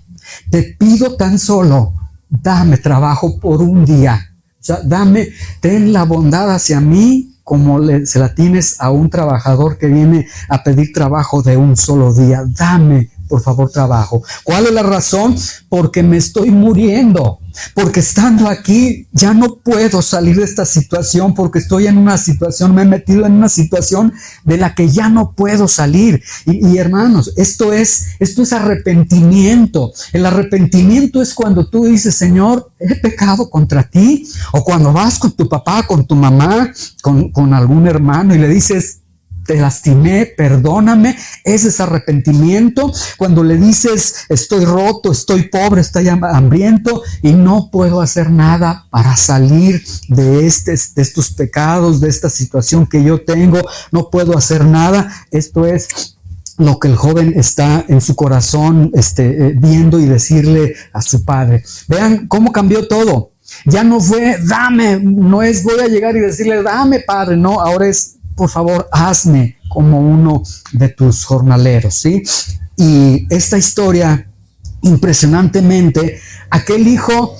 Te pido tan solo, dame trabajo por un día. O sea, ten la bondad hacia mí como se la tienes a un trabajador que viene a pedir trabajo de un solo día. Dame, por favor, trabajo. ¿Cuál es la razón? Porque me estoy muriendo. Porque estando aquí ya no puedo salir de esta situación, porque estoy en una situación, me he metido en una situación de la que ya no puedo salir. Y hermanos, esto es arrepentimiento. El arrepentimiento es cuando tú dices, Señor, he pecado contra ti. O cuando vas con tu papá, con tu mamá, con algún hermano y le dices, te lastimé, perdóname. Ese es arrepentimiento. Cuando le dices, estoy roto, estoy pobre, estoy hambriento y no puedo hacer nada para salir de estos pecados, de esta situación que yo tengo, no puedo hacer nada. Esto es lo que el joven está en su corazón viendo y decirle a su padre. Vean cómo cambió todo. Ya no fue, dame, no es voy a llegar y decirle, dame, padre. No, ahora es, por favor, hazme como uno de tus jornaleros, ¿sí? Y esta historia, impresionantemente, aquel hijo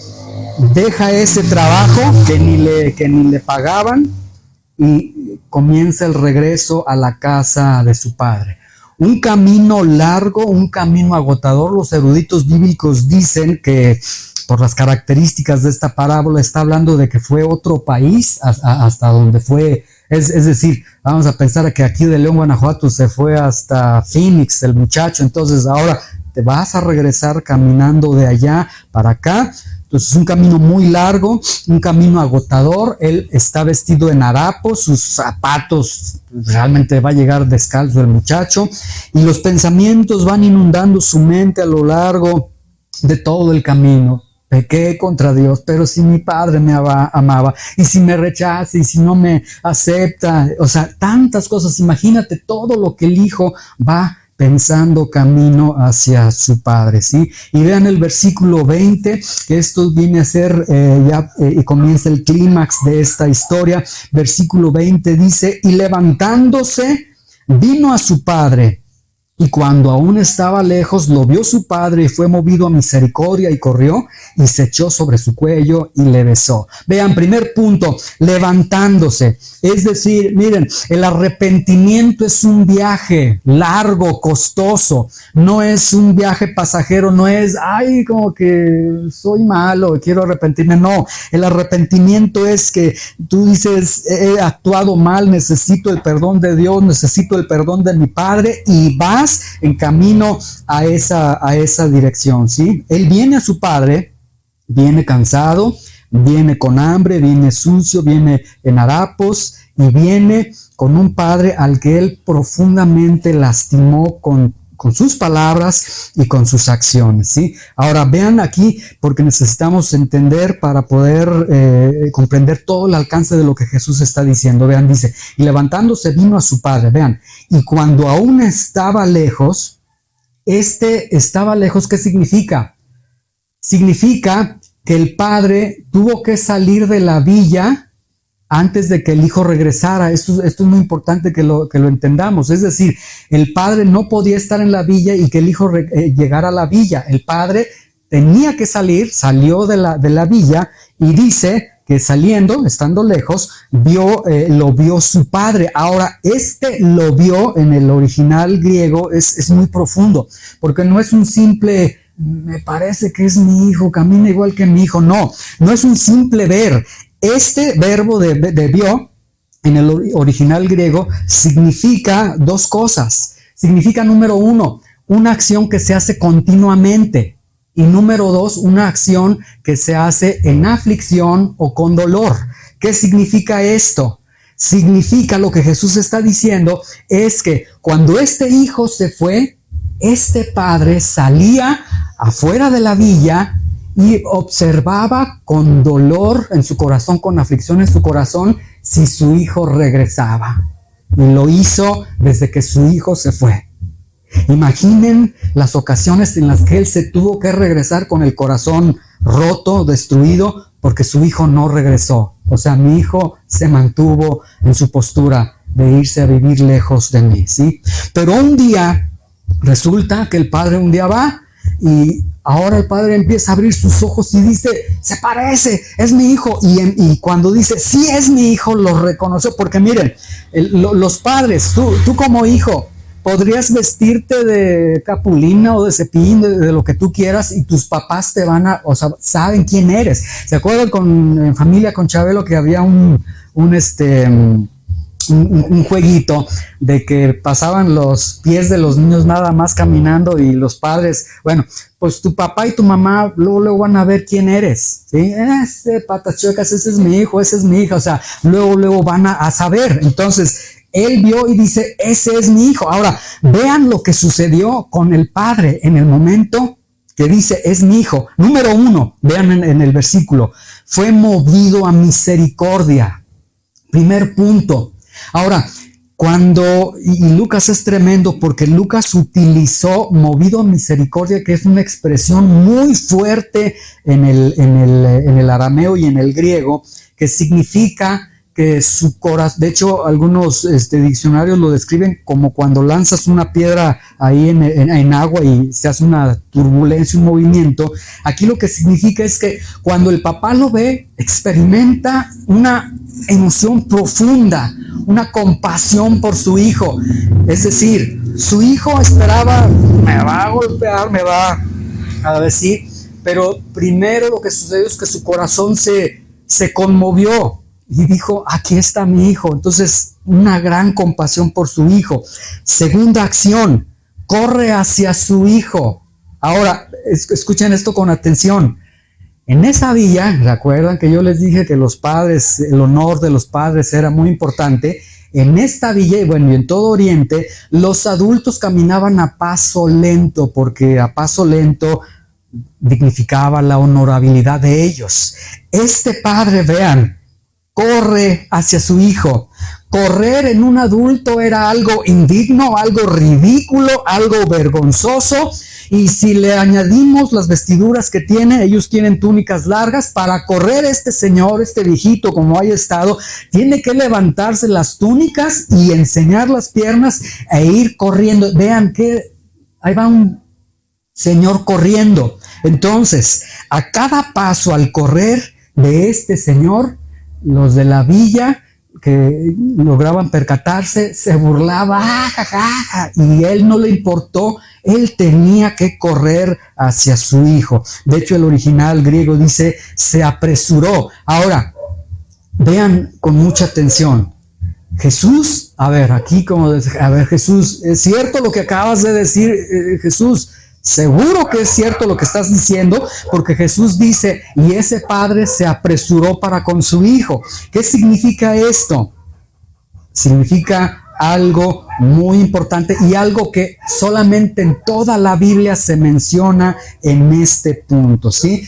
deja ese trabajo que ni le pagaban y comienza el regreso a la casa de su padre. Un camino largo, un camino agotador. Los eruditos bíblicos dicen que por las características de esta parábola está hablando de que fue otro país hasta donde fue. Es decir, vamos a pensar que aquí de León, Guanajuato, se fue hasta Phoenix el muchacho, entonces ahora te vas a regresar caminando de allá para acá. Entonces es un camino muy largo, un camino agotador. Él está vestido en harapos, sus zapatos, realmente va a llegar descalzo el muchacho, y los pensamientos van inundando su mente a lo largo de todo el camino. Pequé contra Dios, pero si mi padre me amaba, y si me rechaza, y si no me acepta, o sea, tantas cosas. Imagínate todo lo que el hijo va pensando camino hacia su padre, ¿sí? Y vean el versículo 20, que esto viene a ser y comienza el clímax de esta historia. Versículo 20 dice, y levantándose, vino a su padre. Y cuando aún estaba lejos, lo vio su padre y fue movido a misericordia y corrió y se echó sobre su cuello y le besó. Vean, primer punto, levantándose. Es decir, miren, el arrepentimiento es un viaje largo, costoso. No es un viaje pasajero, no es, ay, como que soy malo, quiero arrepentirme. No, el arrepentimiento es que tú dices, he actuado mal, necesito el perdón de Dios, necesito el perdón de mi padre, y vas en camino a esa dirección, ¿sí? Él viene a su padre, viene cansado, viene con hambre, viene sucio, viene en harapos, y viene con un padre al que él profundamente lastimó con sus palabras y con sus acciones, ¿sí? Ahora vean aquí, porque necesitamos entender para poder comprender todo el alcance de lo que Jesús está diciendo. Vean, dice, y levantándose vino a su padre. Vean, y cuando aún estaba lejos, estaba lejos, ¿qué significa? Significa que el padre tuvo que salir de la villa antes de que el hijo regresara. Esto es muy importante que lo entendamos. Es decir, el padre no podía estar en la villa y que el hijo llegara a la villa. El padre tenía que salir, salió de la villa, y dice que saliendo, estando lejos, lo vio su padre. Ahora, lo vio en el original griego es muy profundo, porque no es un simple, me parece que es mi hijo, camina igual que mi hijo. No es un simple ver. Este verbo de vio en el original griego significa dos cosas. Significa, número uno, una acción que se hace continuamente, y número dos, una acción que se hace en aflicción o con dolor. ¿Qué significa esto? Significa, lo que Jesús está diciendo es que cuando este hijo se fue, este padre salía afuera de la villa y observaba con dolor en su corazón, con aflicción en su corazón, si su hijo regresaba. Y lo hizo desde que su hijo se fue. Imaginen las ocasiones en las que él se tuvo que regresar con el corazón roto, destruido, porque su hijo no regresó. O sea, mi hijo se mantuvo en su postura de irse a vivir lejos de mí, ¿sí? Pero un día, resulta que el padre un día va y ahora el padre empieza a abrir sus ojos y dice, se parece, es mi hijo. Y cuando dice, sí es mi hijo, lo reconoció. Porque miren, los padres, tú como hijo, podrías vestirte de Capulina o de Cepillín, de lo que tú quieras, y tus papás te van a, o sea, saben quién eres. ¿Se acuerdan en Familia con Chabelo que había un jueguito de que pasaban los pies de los niños nada más caminando y los padres, bueno, pues tu papá y tu mamá luego van a ver quién eres, ¿sí? Ese patas chuecas, ese es mi hijo, esa es mi hija, o sea, luego van a saber. Entonces, él vio y dice, ese es mi hijo. Ahora, vean lo que sucedió con el padre en el momento que dice, es mi hijo. Número 1, vean en el versículo, fue movido a misericordia. Primer punto. Ahora, y Lucas es tremendo porque Lucas utilizó movido a misericordia, que es una expresión muy fuerte en el arameo y en el griego, que significa que su corazón, de hecho algunos diccionarios lo describen como cuando lanzas una piedra ahí en agua y se hace una turbulencia, un movimiento. Aquí lo que significa es que cuando el papá lo ve, experimenta una emoción profunda, una compasión por su hijo. Es decir, su hijo esperaba, me va a golpear, me va a decir, pero primero lo que sucedió es que su corazón se conmovió y dijo, aquí está mi hijo. Entonces, una gran compasión por su hijo. Segunda acción, corre hacia su hijo. Ahora, escuchen esto con atención. En esa villa, ¿recuerdan que yo les dije que los padres, el honor de los padres era muy importante? En esta villa, y bueno, y en todo Oriente, los adultos caminaban a paso lento, porque a paso lento dignificaba la honorabilidad de ellos. Este padre, vean, corre hacia su hijo. Correr en un adulto era algo indigno, algo ridículo, algo vergonzoso. Y si le añadimos las vestiduras que tiene, ellos tienen túnicas largas, para correr este señor, este viejito, como haya estado, tiene que levantarse las túnicas y enseñar las piernas e ir corriendo. Vean que ahí va un señor corriendo. Entonces, a cada paso al correr de este señor, los de la villa que lograban percatarse se burlaba, y él no le importó. Él tenía que correr hacia su hijo. De hecho, el original griego dice, se apresuró. Ahora, vean con mucha atención. Jesús, Jesús, ¿es cierto lo que acabas de decir, Jesús? Seguro que es cierto lo que estás diciendo, porque Jesús dice, y ese padre se apresuró para con su hijo. ¿Qué significa esto? Significa algo muy importante y algo que solamente en toda la Biblia se menciona en este punto, ¿sí?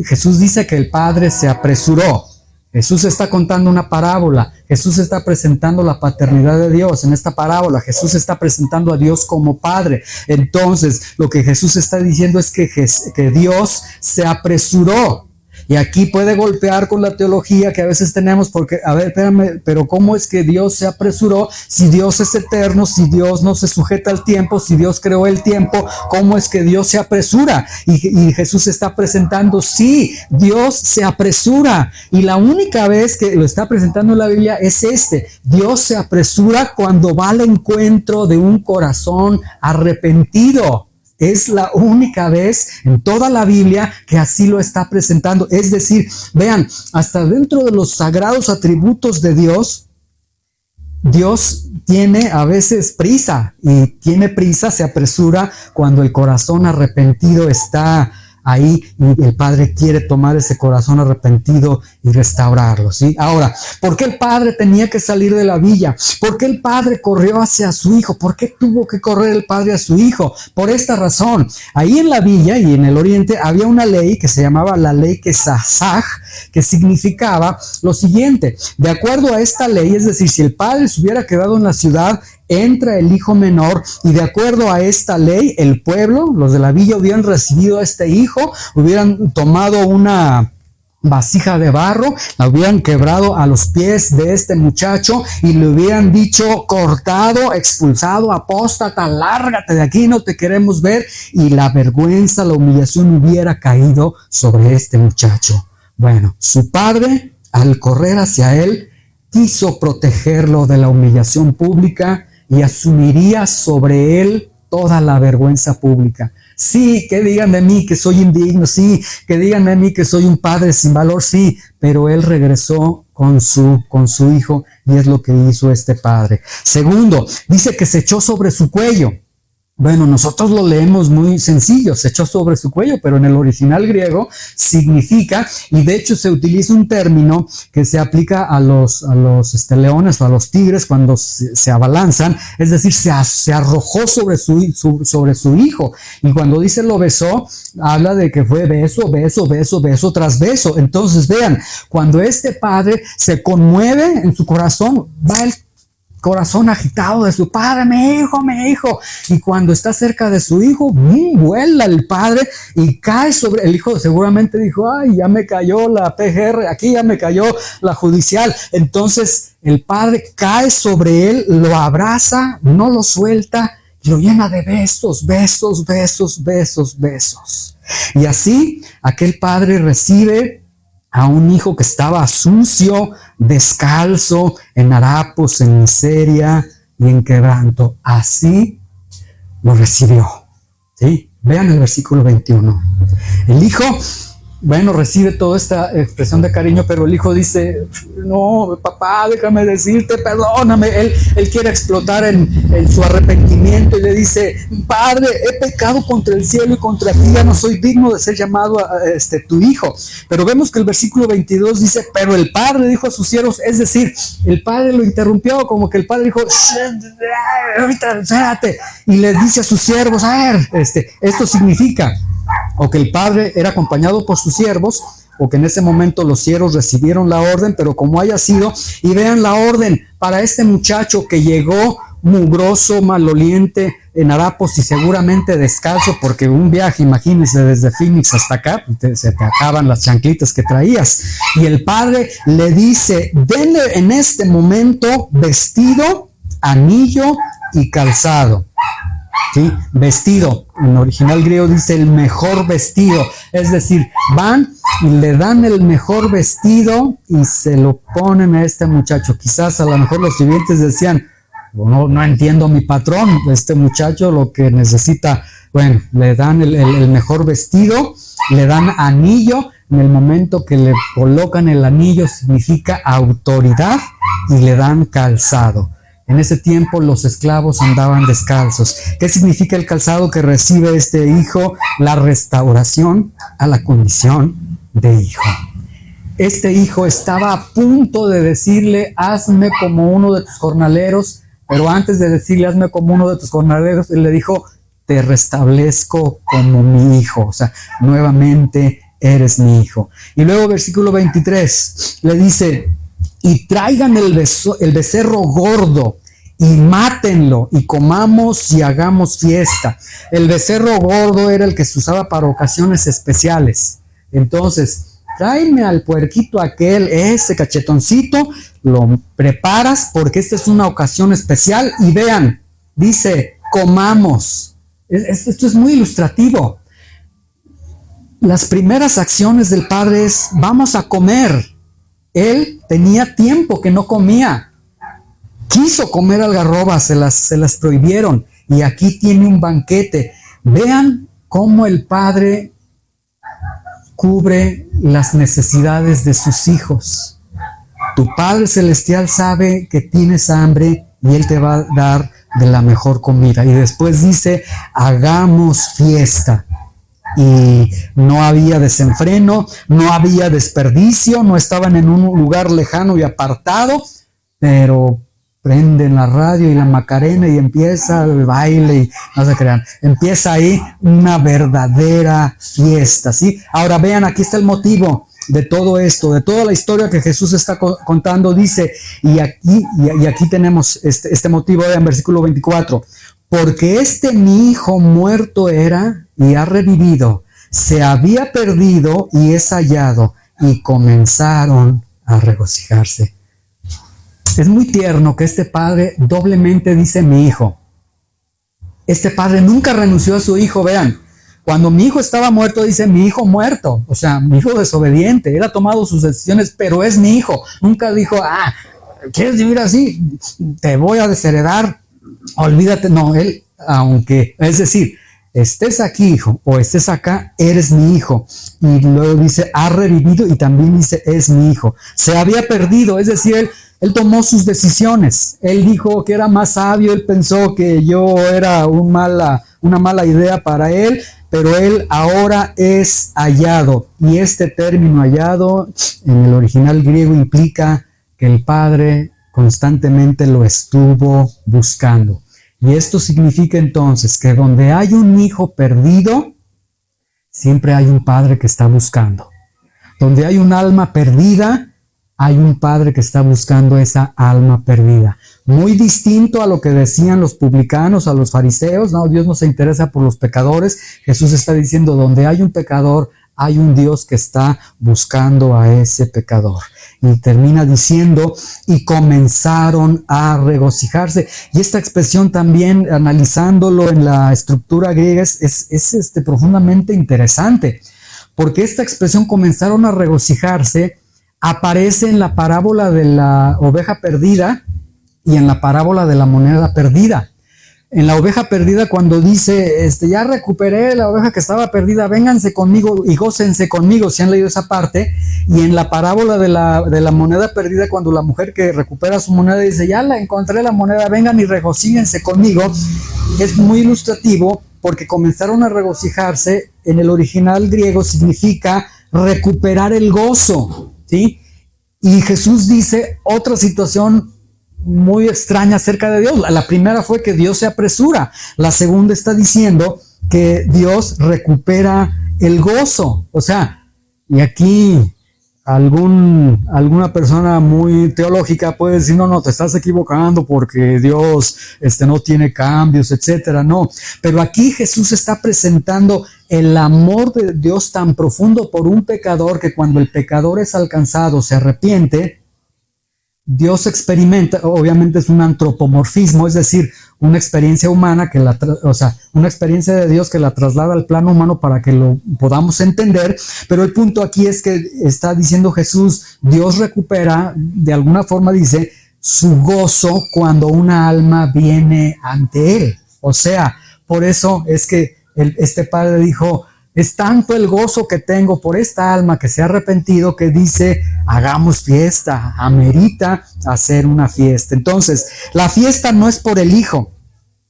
Jesús dice que el padre se apresuró. Jesús está contando una parábola. Jesús está presentando la paternidad de Dios en esta parábola. Jesús está presentando a Dios como Padre. Entonces, lo que Jesús está diciendo es que Dios se apresuró. Y aquí puede golpear con la teología que a veces tenemos, porque, a ver, espérame, pero ¿cómo es que Dios se apresuró? Si Dios es eterno, si Dios no se sujeta al tiempo, si Dios creó el tiempo, ¿cómo es que Dios se apresura? Y Jesús está presentando, sí, Dios se apresura. Y la única vez que lo está presentando en la Biblia es Dios se apresura cuando va al encuentro de un corazón arrepentido. Es la única vez en toda la Biblia que así lo está presentando. Es decir, vean, hasta dentro de los sagrados atributos de Dios, Dios tiene a veces prisa, y tiene prisa, se apresura cuando el corazón arrepentido está ahí y el Padre quiere tomar ese corazón arrepentido y restaurarlo, ¿sí? Ahora, ¿por qué el Padre tenía que salir de la villa? ¿Por qué el Padre corrió hacia su Hijo? ¿Por qué tuvo que correr el Padre a su Hijo? Por esta razón. Ahí en la villa y en el oriente había una ley que se llamaba la ley Kesasaj, que significaba lo siguiente: de acuerdo a esta ley, es decir, si el padre se hubiera quedado en la ciudad, entra el hijo menor, y de acuerdo a esta ley, el pueblo, los de la villa, hubieran recibido a este hijo, hubieran tomado una vasija de barro, la hubieran quebrado a los pies de este muchacho y le hubieran dicho: cortado, expulsado, apóstata, lárgate de aquí, no te queremos ver, y la vergüenza, la humillación hubiera caído sobre este muchacho. Bueno, su padre, al correr hacia él, quiso protegerlo de la humillación pública y asumiría sobre él toda la vergüenza pública. Sí, que digan de mí que soy indigno, sí, que digan de mí que soy un padre sin valor, sí, pero él regresó con su hijo, y es lo que hizo este padre. Segundo, dice que se echó sobre su cuello. Bueno, nosotros lo leemos muy sencillo, se echó sobre su cuello, pero en el original griego significa, y de hecho se utiliza un término que se aplica a los leones o a los tigres cuando se abalanzan, es decir, se arrojó sobre su hijo, y cuando dice lo besó, habla de que fue beso, beso, beso, beso tras beso. Entonces vean, cuando este padre se conmueve en su corazón, va el corazón agitado de su padre: mi hijo, y cuando está cerca de su hijo, vuela el padre y cae sobre el hijo. Seguramente dijo: ay, ya me cayó la PGR, aquí ya me cayó la judicial. Entonces el padre cae sobre él, lo abraza, no lo suelta, y lo llena de besos, besos, besos, besos, besos. Y así aquel padre recibe a un hijo que estaba sucio, descalzo, en harapos, en miseria y en quebranto. Así lo recibió, ¿sí? Vean el versículo 21. El hijo, bueno, recibe toda esta expresión de cariño, pero el hijo dice: no, papá, déjame decirte, perdóname. Él quiere explotar en su arrepentimiento y le dice: padre, he pecado contra el cielo y contra ti, ya no soy digno de ser llamado tu hijo. Pero vemos que el versículo 22 dice: pero el padre dijo a sus siervos, es decir, el padre lo interrumpió, como que el padre dijo: ahorita, espérate, y les dice a sus siervos: a ver, esto significa o que el padre era acompañado por sus siervos, o que en ese momento los siervos recibieron la orden, pero como haya sido, y vean la orden para este muchacho que llegó mugroso, maloliente, en harapos y seguramente descalzo, porque un viaje, imagínense, desde Phoenix hasta acá, se te acaban las chanclitas que traías, y el padre le dice: denle en este momento vestido, anillo y calzado. ¿Sí? Vestido, en original griego dice el mejor vestido, es decir, van y le dan el mejor vestido y se lo ponen a este muchacho. Quizás a lo mejor los sirvientes decían: no entiendo, mi patrón, este muchacho lo que necesita. Bueno, le dan el mejor vestido, le dan anillo. En el momento que le colocan el anillo significa autoridad, y le dan calzado. En ese tiempo los esclavos andaban descalzos. ¿Qué significa el calzado que recibe este hijo? La restauración a la condición de hijo. Este hijo estaba a punto de decirle: hazme como uno de tus jornaleros, pero antes de decirle: hazme como uno de tus jornaleros, él le dijo: te restablezco como mi hijo. O sea, nuevamente eres mi hijo. Y luego versículo 23 le dice: y traigan el becerro gordo y mátenlo y comamos y hagamos fiesta. El becerro gordo era el que se usaba para ocasiones especiales. Entonces, tráeme al puerquito aquel, ese cachetoncito, lo preparas porque esta es una ocasión especial. Y vean, dice: comamos. Esto es muy ilustrativo. Las primeras acciones del padre es: vamos a comer. Él tenía tiempo que no comía. Quiso comer algarrobas, se las prohibieron. Y aquí tiene un banquete. Vean cómo el padre cubre las necesidades de sus hijos. Tu Padre Celestial sabe que tienes hambre y Él te va a dar de la mejor comida. Y después dice: hagamos fiesta. y no había desenfreno, no había desperdicio, no estaban en un lugar lejano y apartado, pero prenden la radio y la Macarena y empieza el baile y no se crean, empieza ahí una verdadera fiesta, ¿sí? Ahora vean, aquí está el motivo de todo esto, de toda la historia que Jesús está contando, dice, y aquí tenemos este motivo, en versículo 24, porque mi hijo muerto era y ha revivido, se había perdido y es hallado, y comenzaron a regocijarse. Es muy tierno que este padre doblemente dice mi hijo. Este padre nunca renunció a su hijo, vean. Cuando mi hijo estaba muerto, dice mi hijo muerto. O sea, mi hijo desobediente. Él ha tomado sus decisiones, pero es mi hijo. Nunca dijo, ¿quieres vivir así? Te voy a desheredar. Olvídate. No, él, aunque, es decir, estés aquí, hijo, o estés acá, eres mi hijo. Y luego dice, ha revivido, y también dice, es mi hijo. Se había perdido, es decir, él tomó sus decisiones. Él dijo que era más sabio, él pensó que yo era una mala idea para él, pero él ahora es hallado. Y este término hallado en el original griego implica que el Padre constantemente lo estuvo buscando. Y esto significa entonces que donde hay un hijo perdido, siempre hay un Padre que está buscando. Donde hay un alma perdida, hay un padre que está buscando esa alma perdida. Muy distinto a lo que decían los publicanos, a los fariseos. No, Dios no se interesa por los pecadores. Jesús está diciendo, donde hay un pecador, hay un Dios que está buscando a ese pecador. Y termina diciendo, y comenzaron a regocijarse. Y esta expresión también, analizándolo en la estructura griega, es profundamente interesante. Porque esta expresión, comenzaron a regocijarse, aparece en la parábola de la oveja perdida y en la parábola de la moneda perdida. En la oveja perdida, cuando dice, ya recuperé la oveja que estaba perdida, vénganse conmigo y gócense conmigo, si han leído esa parte. Y en la parábola de la moneda perdida, cuando la mujer que recupera su moneda dice, ya la encontré la moneda, vengan y regocíjense conmigo, es muy ilustrativo porque comenzaron a regocijarse. En el original griego significa recuperar el gozo, ¿sí? Y Jesús dice otra situación muy extraña acerca de Dios. La primera fue que Dios se apresura. La segunda está diciendo que Dios recupera el gozo. O sea, y aquí alguna persona muy teológica puede decir, no, te estás equivocando porque Dios no tiene cambios, etcétera. No, pero aquí Jesús está presentando el amor de Dios tan profundo por un pecador que cuando el pecador es alcanzado, se arrepiente, Dios experimenta, obviamente es un antropomorfismo, es decir, una experiencia humana una experiencia de Dios que la traslada al plano humano para que lo podamos entender, pero el punto aquí es que está diciendo Jesús, Dios recupera, de alguna forma dice, su gozo cuando una alma viene ante él. O sea, por eso es que este padre dijo, es tanto el gozo que tengo por esta alma que se ha arrepentido que dice, hagamos fiesta, amerita hacer una fiesta. Entonces, la fiesta no es por el hijo,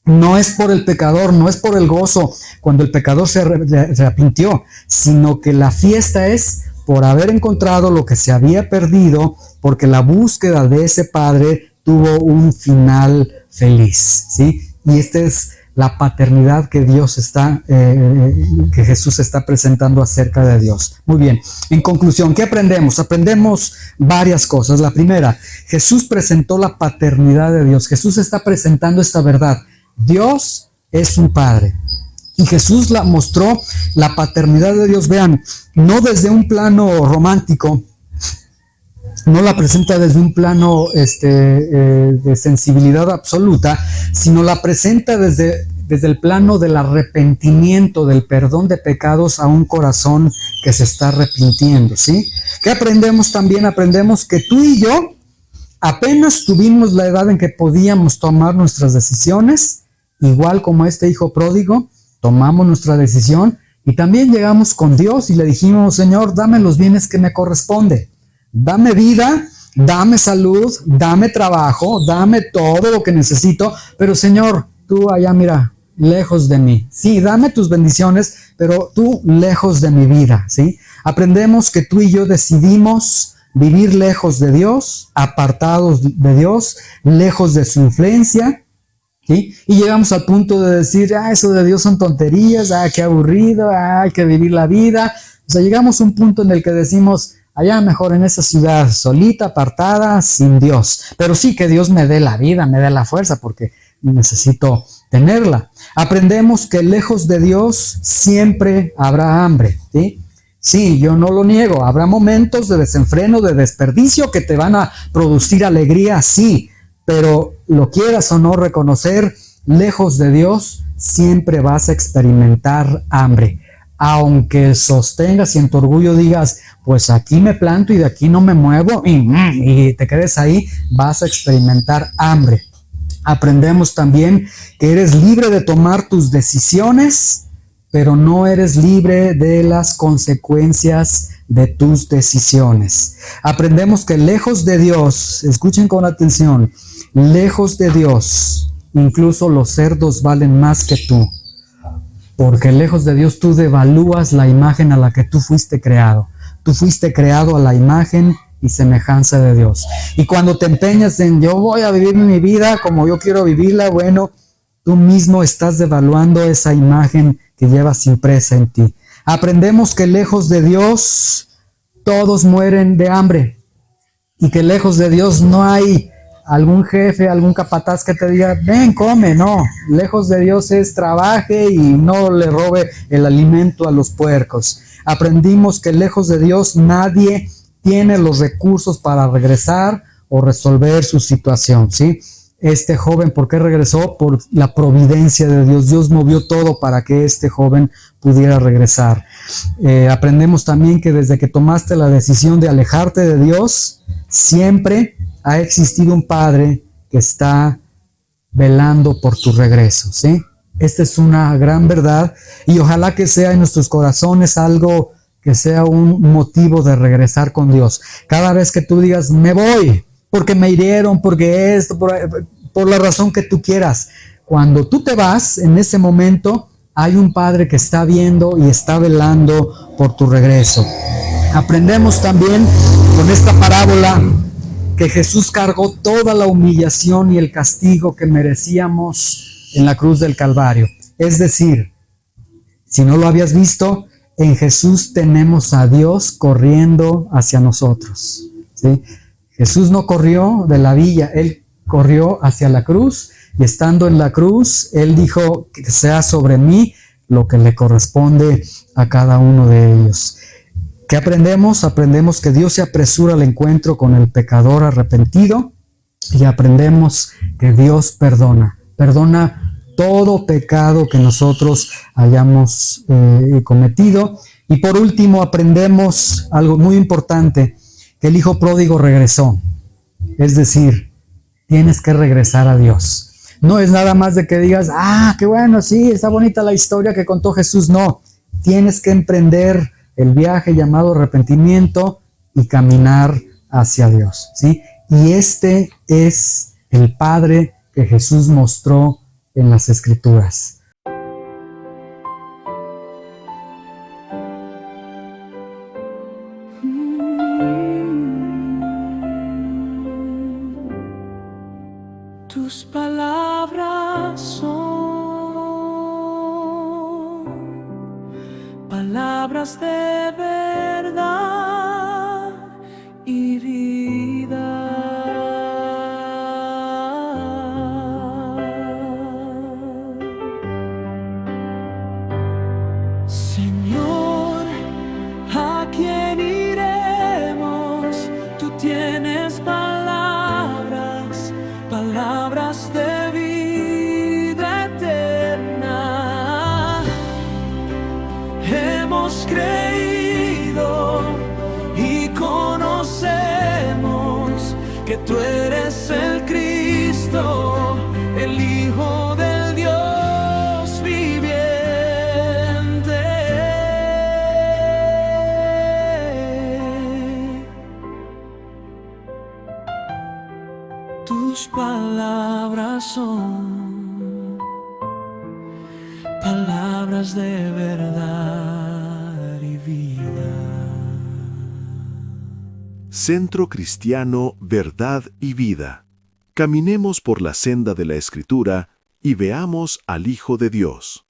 no es por el pecador, no es por el gozo cuando el pecador se arrepintió, sino que la fiesta es por haber encontrado lo que se había perdido, porque la búsqueda de ese padre tuvo un final feliz, ¿sí? Y es la paternidad que que Jesús está presentando acerca de Dios. Muy bien, en conclusión, ¿qué aprendemos? Aprendemos varias cosas. La primera, Jesús presentó la paternidad de Dios. Jesús está presentando esta verdad. Dios es un Padre. Y Jesús mostró la paternidad de Dios, vean, no desde un plano romántico, no la presenta desde un plano de sensibilidad absoluta, sino la presenta desde el plano del arrepentimiento, del perdón de pecados a un corazón que se está arrepintiendo, ¿sí? ¿Qué aprendemos también? Aprendemos que tú y yo apenas tuvimos la edad en que podíamos tomar nuestras decisiones, igual como este hijo pródigo, tomamos nuestra decisión y también llegamos con Dios y le dijimos, Señor, dame los bienes que me corresponde. Dame vida, dame salud, dame trabajo, dame todo lo que necesito, pero Señor, tú allá mira, lejos de mí. Sí, dame tus bendiciones, pero tú lejos de mi vida, ¿sí? Aprendemos que tú y yo decidimos vivir lejos de Dios, apartados de Dios, lejos de su influencia, ¿sí? Y llegamos al punto de decir, eso de Dios son tonterías, qué aburrido, hay que vivir la vida. O sea, llegamos a un punto en el que decimos, allá mejor en esa ciudad, solita, apartada, sin Dios. Pero sí que Dios me dé la vida, me dé la fuerza, porque necesito tenerla. Aprendemos que lejos de Dios siempre habrá hambre, ¿sí? Sí, yo no lo niego, habrá momentos de desenfreno, de desperdicio que te van a producir alegría, sí, pero lo quieras o no reconocer, lejos de Dios siempre vas a experimentar hambre. Aunque sostengas y en tu orgullo digas, pues aquí me planto y de aquí no me muevo y te quedes ahí, vas a experimentar hambre. Aprendemos también que eres libre de tomar tus decisiones, pero no eres libre de las consecuencias de tus decisiones. Aprendemos que lejos de Dios, escuchen con atención, lejos de Dios, incluso los cerdos valen más que tú, porque lejos de Dios tú devalúas la imagen a la que tú fuiste creado. Tú fuiste creado a la imagen y semejanza de Dios. Y cuando te empeñas en yo voy a vivir mi vida como yo quiero vivirla, bueno, tú mismo estás devaluando esa imagen que llevas impresa en ti. Aprendemos que lejos de Dios todos mueren de hambre y que lejos de Dios no hay algún jefe, algún capataz que te diga, ven, come, no. Lejos de Dios es trabaje y no le robe el alimento a los puercos. Aprendimos que lejos de Dios nadie tiene los recursos para regresar o resolver su situación, ¿sí? Este joven, ¿por qué regresó? Por la providencia de Dios. Dios movió todo para que este joven pudiera regresar. Aprendemos también que desde que tomaste la decisión de alejarte de Dios, siempre ha existido un Padre que está velando por tu regreso, ¿sí? Esta es una gran verdad y ojalá que sea en nuestros corazones algo que sea un motivo de regresar con Dios. Cada vez que tú digas, me voy, porque me hirieron, porque esto, por la razón que tú quieras. Cuando tú te vas, en ese momento hay un Padre que está viendo y está velando por tu regreso. Aprendemos también con esta parábola que Jesús cargó toda la humillación y el castigo que merecíamos en la cruz del Calvario. Es decir, si no lo habías visto, en Jesús tenemos a Dios corriendo hacia nosotros, ¿sí? Jesús no corrió de la villa, Él corrió hacia la cruz y estando en la cruz, Él dijo que sea sobre mí lo que le corresponde a cada uno de ellos. ¿Qué aprendemos? Aprendemos que Dios se apresura al encuentro con el pecador arrepentido y aprendemos que Dios perdona todo pecado que nosotros hayamos cometido. Y por último aprendemos algo muy importante, que el hijo pródigo regresó. Es decir, tienes que regresar a Dios. No es nada más de que digas, qué bueno, sí, está bonita la historia que contó Jesús. No, tienes que emprender el viaje llamado arrepentimiento y caminar hacia Dios, ¿sí? Y este es el Padre que Jesús mostró en las Escrituras. Tus palabras son palabras de verdad y vida. Señor, ¿a quién iremos? Tú tienes palabras de vida eterna. Hemos creído y conocemos que tú eres el Cristo, el Hijo del Dios viviente. Tus palabras son palabras de verdad y vida. Centro Cristiano Verdad y Vida. Caminemos por la senda de la Escritura y veamos al Hijo de Dios.